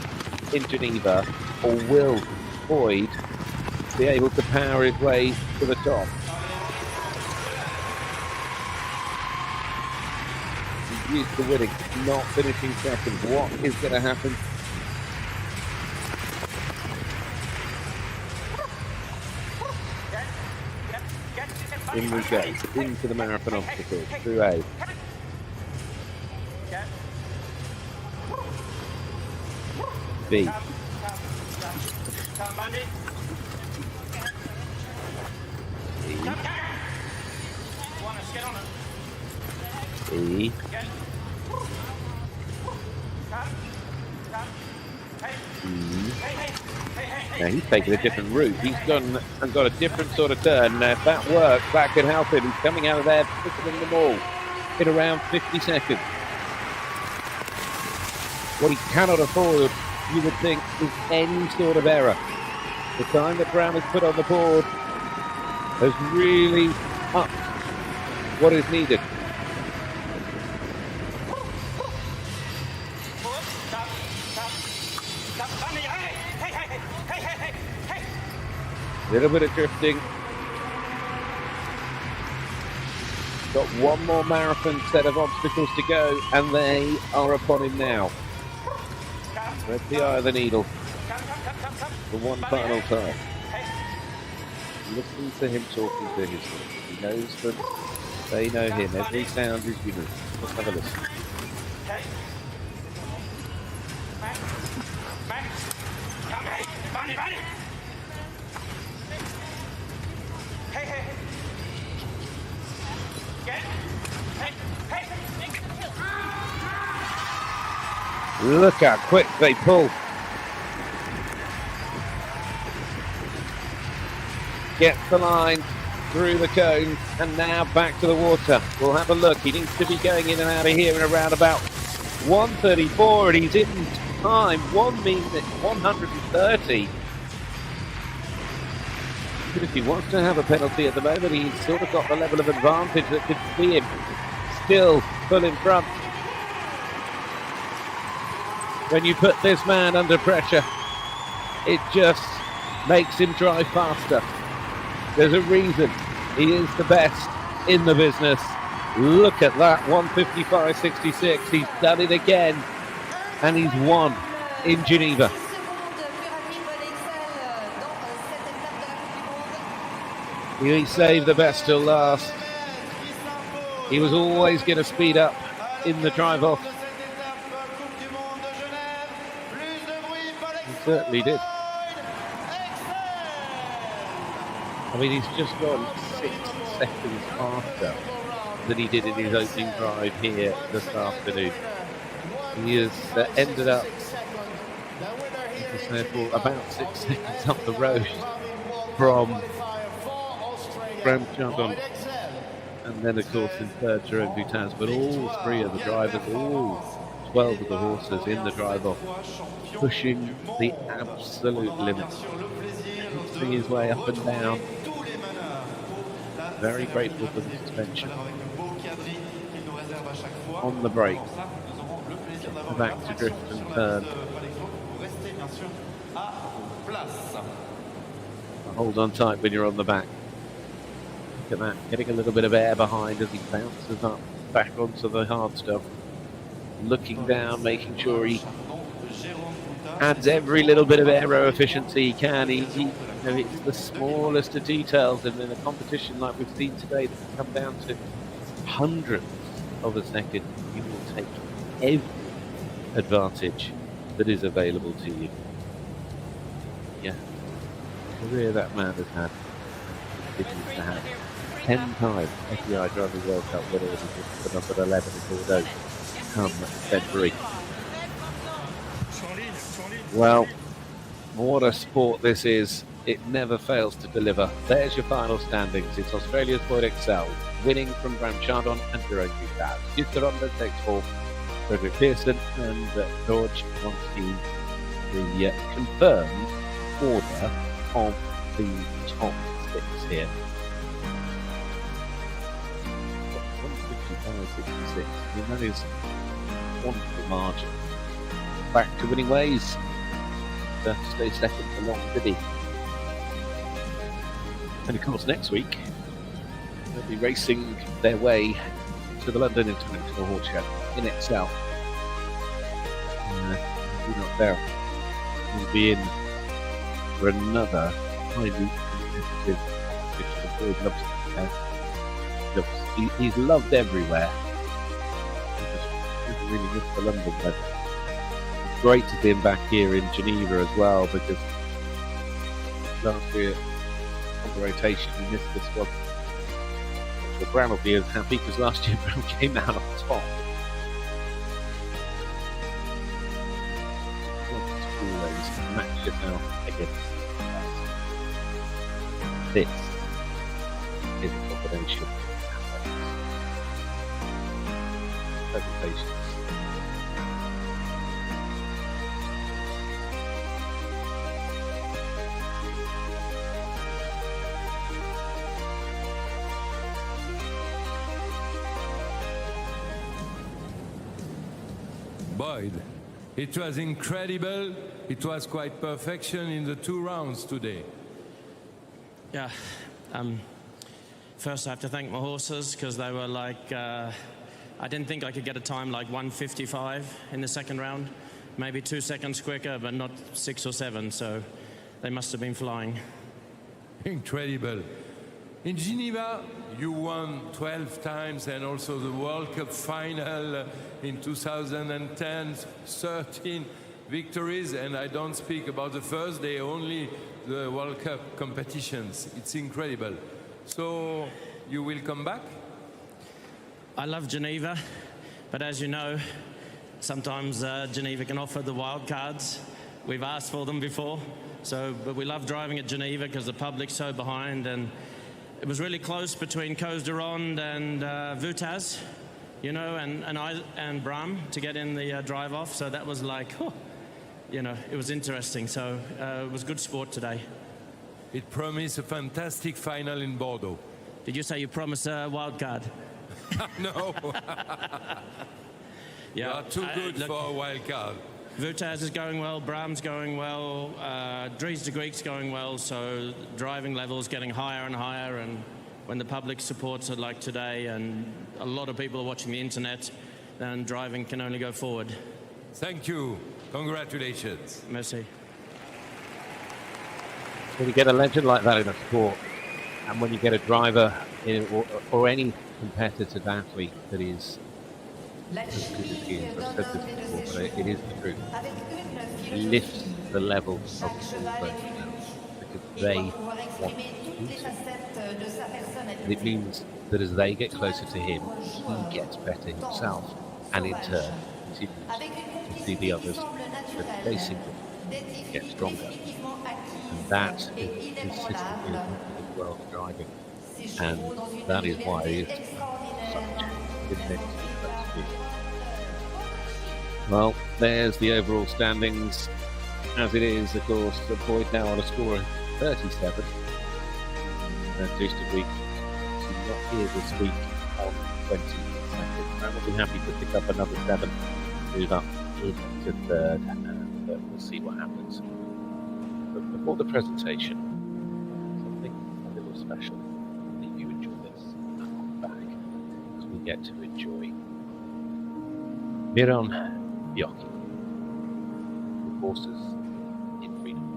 in Geneva, or will Boyd be able to power his way to the top? He's used to winning, not finishing second. What is going to happen? In we go, into the marathon obstacle, through A. B. E. Now he's taken a different route. He's gone and got a different sort of turn. Now if that works, that could help him. He's coming out of there, picking them all in around 50 seconds. What he cannot afford, you would think, is any sort of error. The time that Bram has put on the board has really upped what is needed. A little bit of drifting. Got one more marathon set of obstacles to go, and they are upon him now. Where's the eye of the needle? For one final time. Listen to him talking to his team. He knows them. They know him. Every sound is unique. Let's have a listen. Look how quick they pull. Gets the line through the cones and now back to the water. We'll have a look. He needs to be going in and out of here in around about 1:34, and he's in time. 1 minute 130. But if he wants to have a penalty at the moment, he's sort of got the level of advantage that could see him still full in front. When you put this man under pressure, it just makes him drive faster. There's a reason he is the best in the business. Look at that, 1:55.66. He's done it again, and he's won in Geneva. He saved the best till last. He was always going to speed up in the drive-off. He certainly did. I mean, he's just gone 6 seconds faster than he did in his opening drive here this afternoon. He has ended up, about 6 seconds up the road from Chardon, and then of course in third Jerome Voutaz, but all 3 of the drivers, all 12 of the horses in the drive-off, pushing the absolute limit, pushing his way up and down. Very grateful for the suspension. On the brake, back to drift and turn. hold on tight when you're on the back. Look at that, getting a little bit of air behind as he bounces up back onto the hard stuff. Looking down, making sure he adds every little bit of aero efficiency he can. It's the smallest of details, and in a competition like we've seen today that can come down to hundredths of a second, you will take every advantage that is available to you. Yeah, the career that man has had, continues to have. 10 times FEI Driving World Cup winner with the number 11 in Bordeaux come February. Well, what a sport this is. It never fails to deliver. There's your final standings. It's Australia's boy Exell, winning from Bram, Chardon and Jerome. Ronde takes 4. Fredrik Persson and Georg wants the confirmed order of the top 6 here. 155.66. I mean, that is a wonderful margin. Back to winning ways. To stay second for long, did he? And of course, next week they'll be racing their way to the London International Horse Show in Exell. We're not there. We'll be in for another highly competitive competition. He's loved everywhere. He just really missed the London weather. It's great to see him back here in Geneva as well, because last year on the rotation he missed this one. Well, Bram will be as happy because last year Bram came out on top. Always match yourself against us. This is a combination. Patience. Boyd, it was incredible. It was quite perfection in the 2 rounds today. Yeah. First I have to thank my horses, because they were like, I didn't think I could get a time like 1:55 in the second round. Maybe 2 seconds quicker, but not 6 or 7, so they must have been flying. Incredible. In Geneva, you won 12 times, and also the World Cup final in 2010, 13 victories, and I don't speak about the first day, only the World Cup competitions. It's incredible. So, you will come back? I love Geneva, but as you know, sometimes Geneva can offer the wild cards. We've asked for them before, but we love driving at Geneva because the public's so behind, and it was really close between Koos de Ronde and Voutaz, you know, and Bram to get in the drive-off. So that was like, you know, it was interesting. So it was good sport today. It promised a fantastic final in Bordeaux. Did you say you promised a wild card? No. Yeah, you are too good for a wild card. Voutaz is going well, Bram's going well, Dries de Greek's going well, so driving levels getting higher and higher, and when the public supports it like today and a lot of people are watching the internet, then driving can only go forward. Thank you. Congratulations. Merci. When you get a legend like that in a sport, and when you get a driver or any competitive athlete that is as good as he is, I've said this before, but it is the truth. It lifts the level of the sport because they want to do so. And it means that as they get closer to him, he gets better himself, and in turn continues to see the others that are facing him get stronger. And that is consistently the world of driving, and that is why it is such immense. Well, there's the overall standings as it is. Of course, the Boyd now on a score of 37. And Dries de Greek is not here this week on 20 seconds. And we'll be happy to pick up another 7, move up into third, and we'll see what happens. But before the presentation, special. I think you enjoy this and come back because we get to enjoy Miron Bioki, the horses in freedom.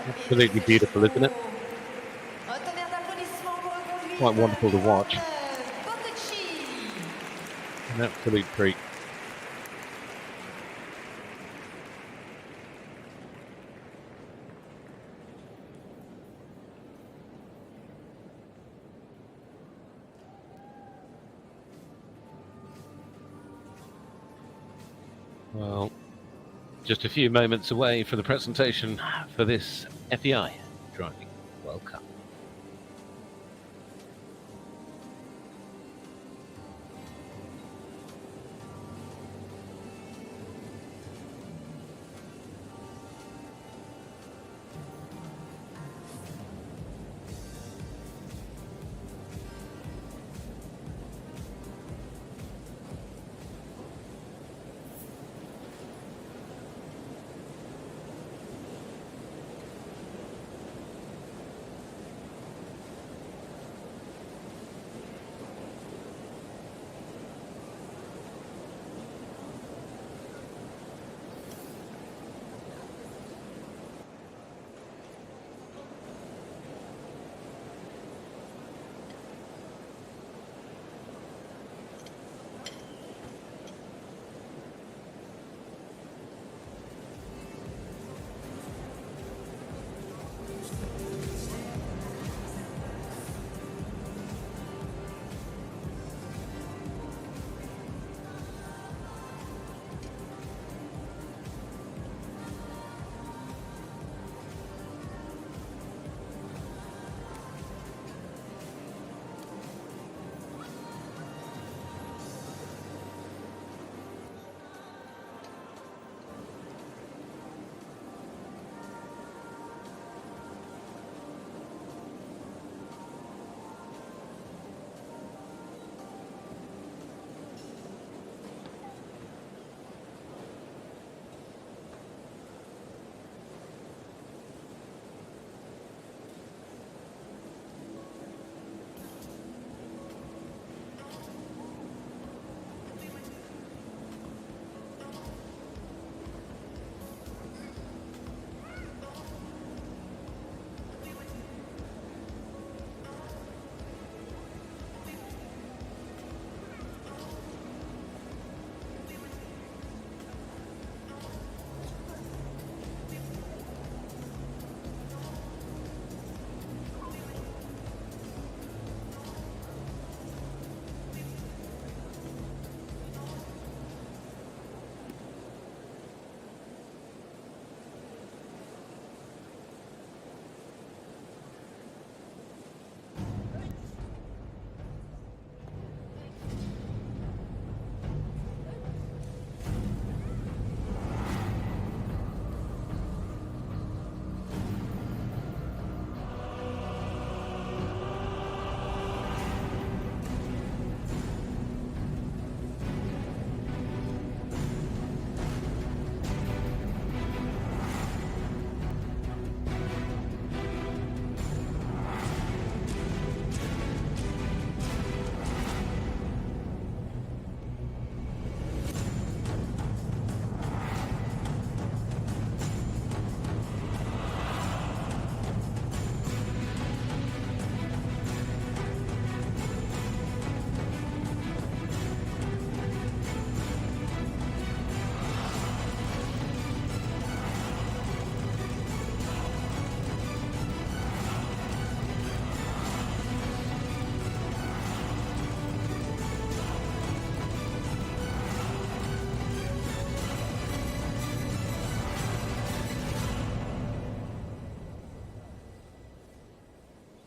Absolutely beautiful, isn't it? Quite wonderful to watch. An absolute treat. Well, just a few moments away from the presentation for this FEI Driving World Cup.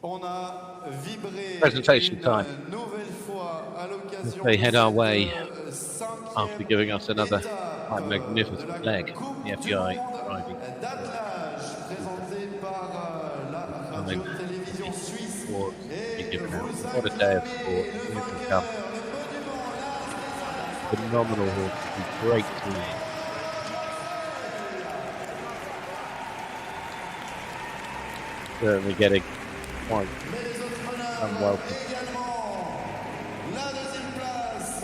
On a vibré Presentation une time. nouvelle fois à l'occasion They head our de way cette after giving us another étape quite de magnificent la leg, Coupe the du FEI Monde driving. d'attelage présentée par la radio-télévision suisse For et big given out. Voutaz What a day of Drive-off, sport. le Here they vainqueur, come. le monument, Phenomenal horses, great team. Certainly getting quite mais les autres meneurs unwelcome. également. La deuxième place,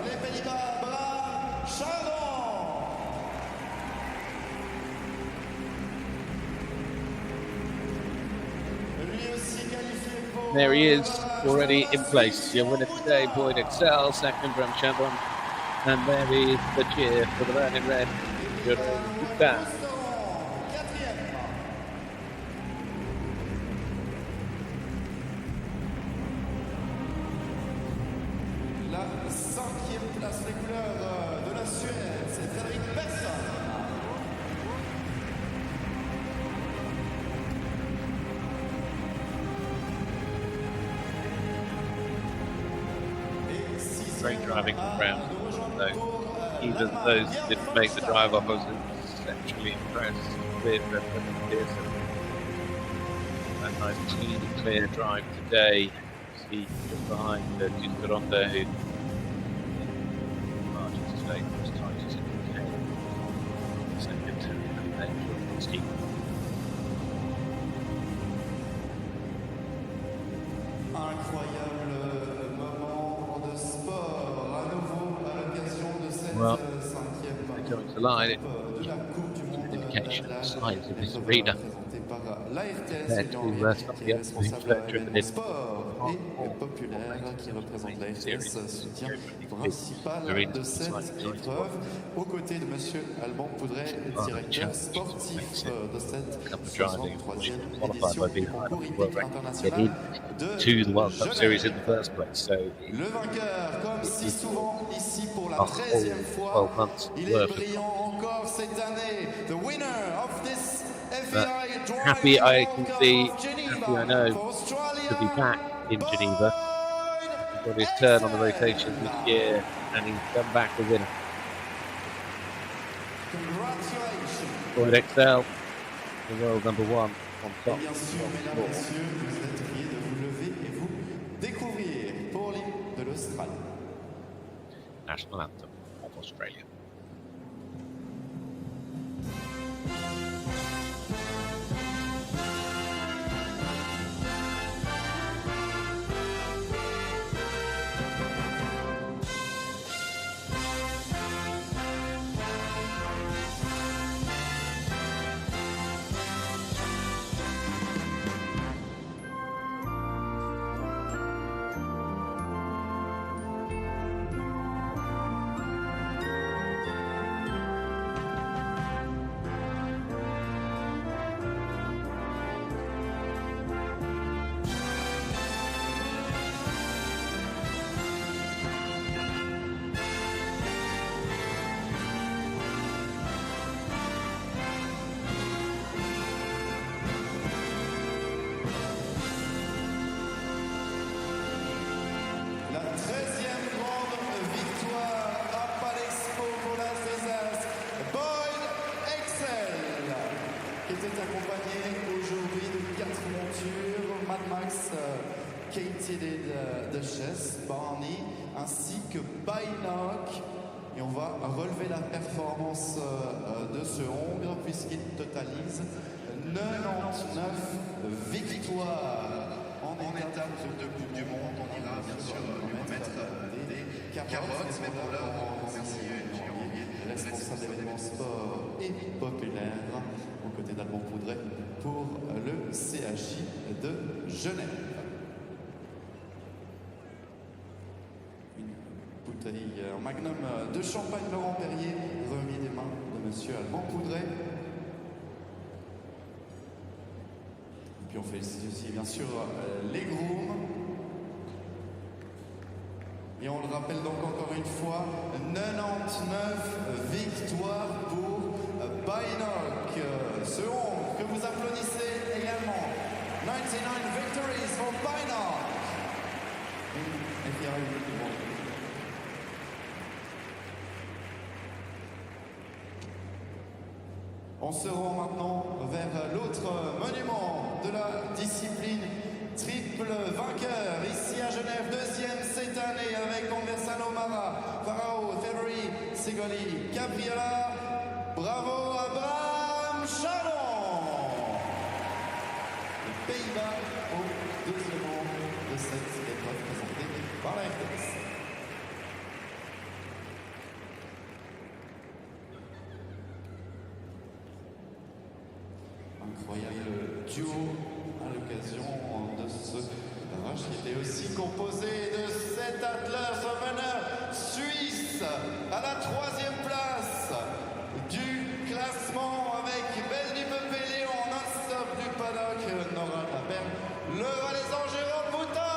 les Pays-Bas, Bram, Chardon. There he is, already in place. Your winner today, Boyd Exell, second Bram Chardon. And there is the cheer for the man in red, Jerome Voutaz. La 5e place, les couleurs de la Suède, c'est Fredrik Persson. Great driving from Bram. So even those who didn't make the drive off, I was exceptionally impressed with Persson. A nice clean, clear drive today. See just behind Ronde, who margins today was tight as it became. Second, and then Stein. Incroyable moment de sport, à nouveau à l'occasion de cette 5e Going to line, it de la Coupe du Monde indication of the size of this présentée arena par l'ARTS, compared to qui something est else we've responsable driven de in sport et populaire, qui représente l'ARTS, soutien principal de cette épreuve, aux côtés de Monsieur Alban Poudret, directeur sportif de cette 63e édition du concours hippique international de to the World Cup Series in Genève. the first place. So Le vainqueur, comme si souvent ici pour la a 13e whole fois, 12 months il est worth of brillant encore cette année. The winner of this But FEI Drive happy I can World see, Cup of Geneva happy I know for Australia, to be back in Geneva. He's got his turn on the rotation this year and he's come back a winner. Congratulations. Boyd Exell, the world number one on Et top. bien sûr, mesdames, messieurs, vous êtes priés de vous lever et vous découvrir pour l'hymne de l'Australie. National anthem of Australia. La 13e grande victoire à Palexpo pour la Voutaz, Boyd Exell, qui était accompagné aujourd'hui de 4 montures, Mad Max, Katie de Chess, Barney, ainsi que Binoc. Et on va relever la performance de ce Hongre puisqu'il totalise 99 victoires en étape de Coupe du Monde. On ira bien sûr lui remettre des carottes, mais pour l'heure, on remercie Georg, responsable d'événements sport et populaire, aux côtés d'Alban Poudret pour le CHI de Genève. Une bouteille en magnum de champagne Laurent Perrier, remis des mains de Monsieur Alban Poudret. Puis on félicite aussi bien sûr les grooms. Et on le rappelle donc encore une fois, 99 victoires pour Binoc. Ce Hongre que vous applaudissez également. 99 victories for Binoc. On se rend maintenant vers l'autre monument de la discipline, triple vainqueur ici à Genève, deuxième cette année avec Conversano Mara, Farao, February, Sigoli, Capriola. Bravo à Bram, Chardon. Les Pays-Bas au deuxième rang de cette épreuve présentée par la FEI. Incroyable duo à l'occasion de ce barrage qui était aussi composé de 7 atteleurs au meneur suisse à la 3e place du classement avec Belle du Peuple Léon non-stop du paddock Nora Labert, le Valaisan Jerome Voutaz.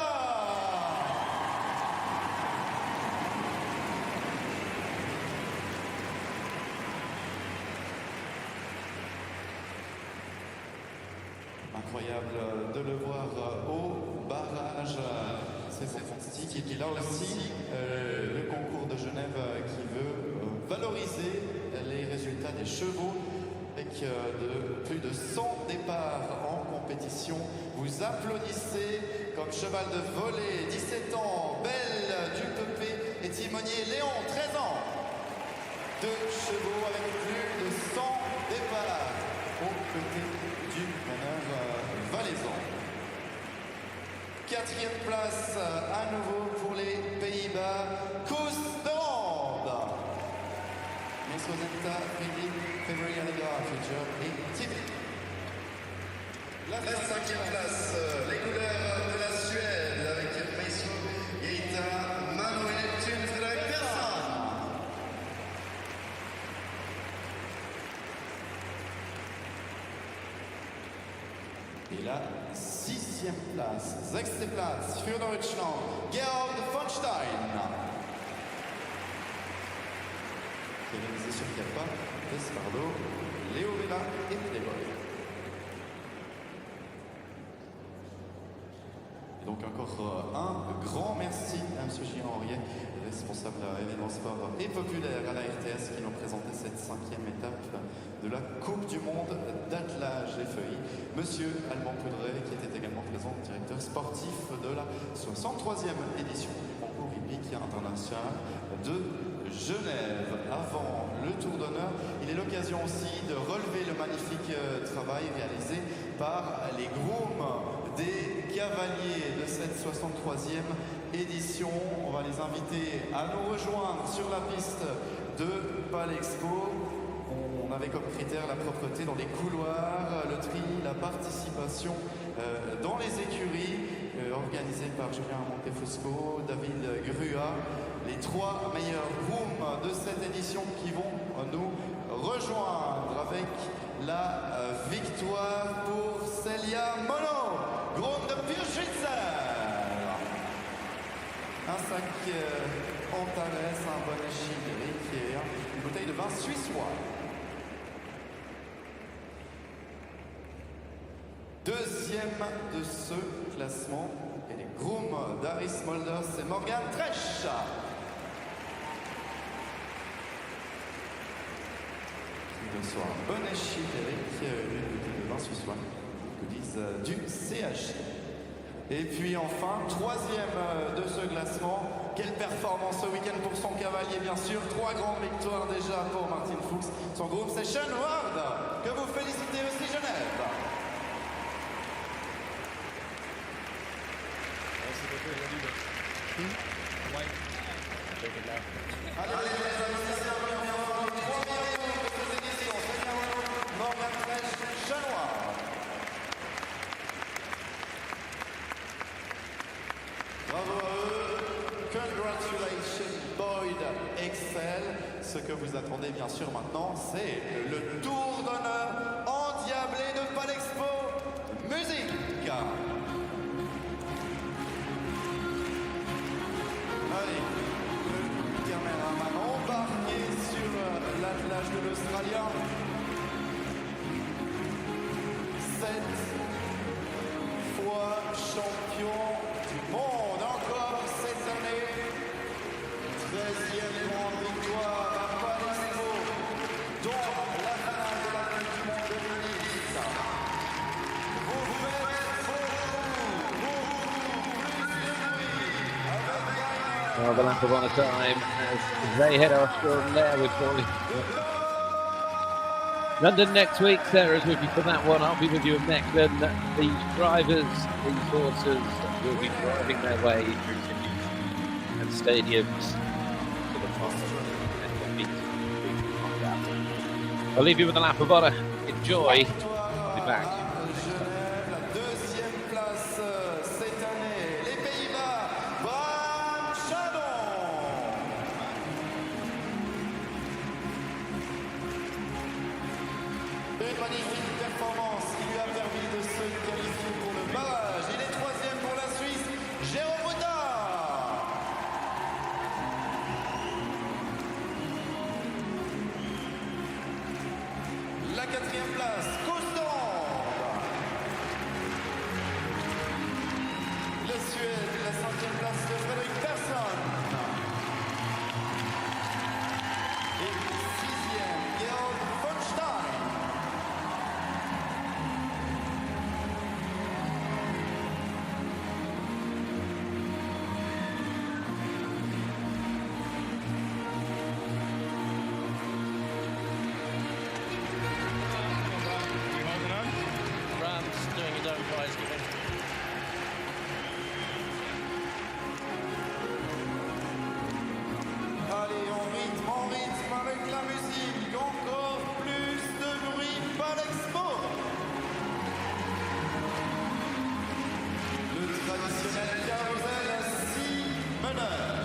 Incroyable de le voir au barrage, c'est fantastique. Et puis là aussi, le concours de Genève qui veut valoriser les résultats des chevaux avec de plus de 100 départs en compétition. Vous applaudissez comme cheval de volée, 17 ans, Belle du Peuplé et timonier Léon, 13 ans. 2 chevaux avec plus de 100 départs aux côtés du meneur valaisan. 4e place à nouveau pour les Pays-Bas, Koos de Ronde. Fredrik, Georg et Tibi. La 5e place, les couleurs de la Suède avec Persson, Geita, Manuel Fredrik, Persson. Et la 6e place, 6e Platz für Deutschland, Georg von Stein. Qui est réalisé sur Kappa, Espardo, Léo Vela et Playboy. Et donc encore un grand merci à M. Gilles-Henriet, responsable événements sport et populaire à la RTS, qui nous présentait cette 5e étape de la Coupe du Monde d'attelage FEI. Monsieur Alban Poudret, qui était également présent, directeur sportif de la 63e édition du concours hippique international de Genève. Avant le tour d'honneur, il est l'occasion aussi de relever le magnifique travail réalisé par les grooms des cavaliers de cette 63e édition. On va les inviter à nous rejoindre sur la piste de Palexpo. On avait comme critère la propreté dans les couloirs, le tri, la participation dans les écuries organisées par Julien Montefusco, David Grua, les 3 meilleurs grooms de cette édition qui vont nous rejoindre avec la victoire pour Celia Mono, groom de Pirschitzer. Un sac Antares, un bonnet chilique et une bouteille de vin suissois. Deuxième de ce classement, et les grooms d'Aris Molders et Morgan Tresch. Ce soir, un bonnet chilique, une bouteille de vin suissois, goodies du CH. Et puis enfin, 3e de ce classement. Quelle performance ce week-end pour son cavalier, bien sûr. 3 grandes victoires déjà pour Martin Fuchs. Son groupe, c'est Sean Ward, que vous félicitez aussi, Genève. Allez, les amis, c'est un 3 millions de cette édition. C'est Morgan Tresch, Sean Ward. Bravo à eux. Congratulations, Boyd Exell. Ce que vous attendez bien sûr maintenant, c'est le tour d'honneur endiablé de Palexpo. Musique. Allez, le caméraman embarqué sur l'attelage de l'Australien. 7 fois champion du monde encore cette année. 13e grande victoire à Palexpo, dont la finale de la Coupe du Monde de Nice. Vous faites beaucoup plus de bruit avec Well, the lap of honour time as they head off from there with Paulie. London next week. Sarah's with you for that one. I'll be with you in Mechelen. These drivers, these horses will be driving their way through cities and stadiums to the final and the meet. I'll leave you with the lap of honour. Enjoy. I'll be back. Genève, la 2e place cette année. cette magnifique performance qui lui a permis de se qualifier pour le barrage. Il est troisième pour la Suisse, Jerome. La quatrième place, Koos. La Suède, la cinquième place de Fredrik Persson. Et sixième, Georg von Stein. Bram's doing his own prize giving. Allez, en rythme avec la musique, encore plus de bruit par l'expo. Le traditionnel carrousel à 6 meneurs.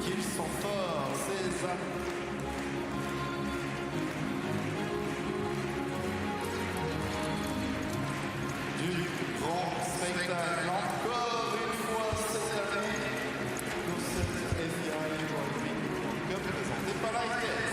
Qu'ils sont forts, ces hommes. Du grand spectacle, encore une fois cette année, pour cette FEI World Week, comme présenté par la ITS.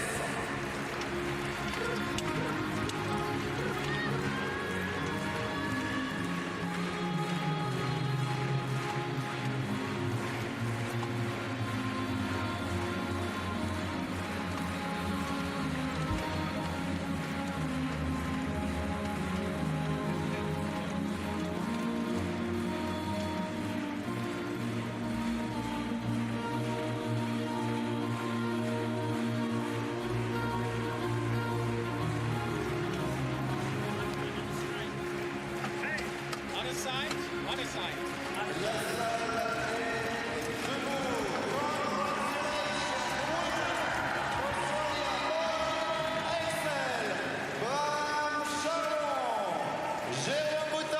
Exell, Bram, Chardon, Jerome,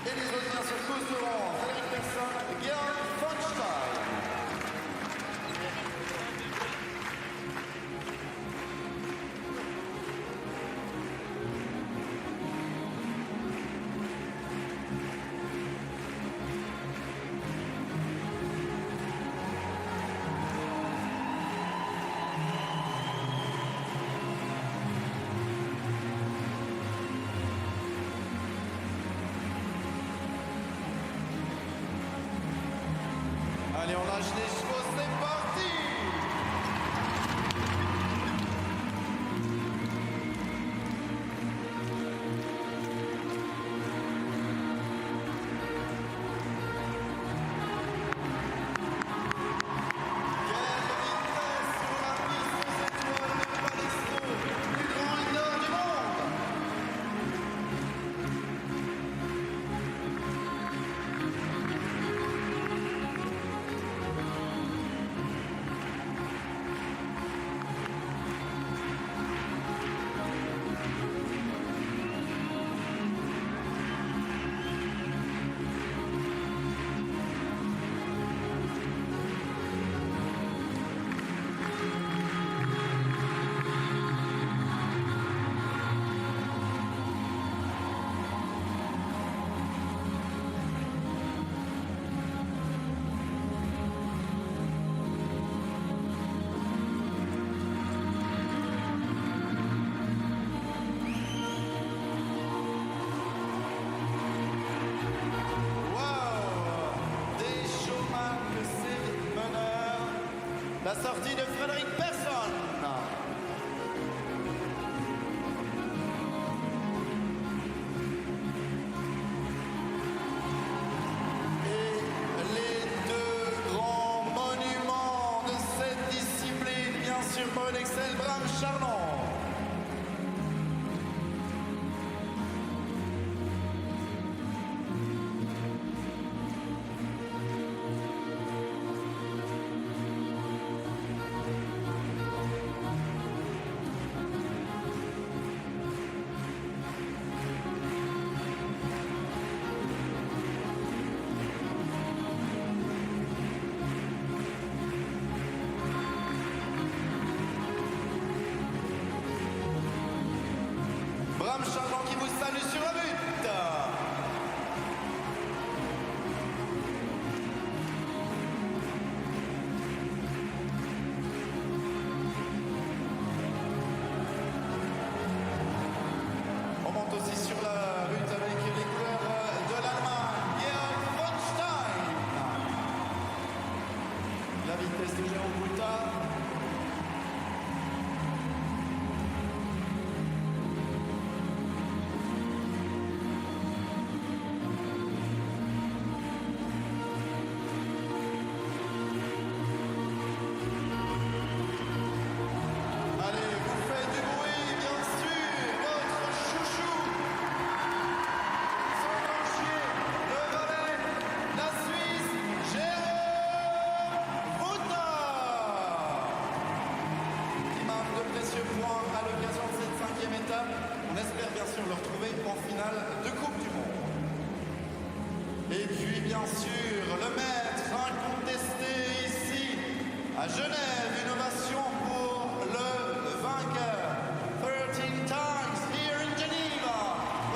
et les autres bien sûr Koos de Ronde, Fredrik Persson, Georg von Stein. Allez, on lâche les chevaux, c'est parti! Quelle vitesse sur la piste aux étoiles de Palestro, plus grand leader du monde! La sortie de Fredrik Persson. Et les deux grands monuments de cette discipline, bien sûr pour Exell, Bram, Chardon. Et puis bien sûr, le maître incontesté ici à Genève, une ovation pour le vainqueur. 13 times here in Geneva,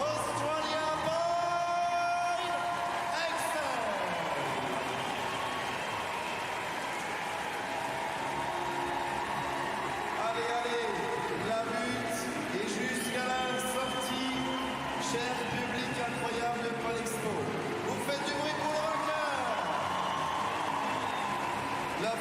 Australia by Exell. Allez, allez, la butte et jusqu'à la sortie. Cher public incroyable de Paul Expo, vous faites du bruit pour le vainqueur. La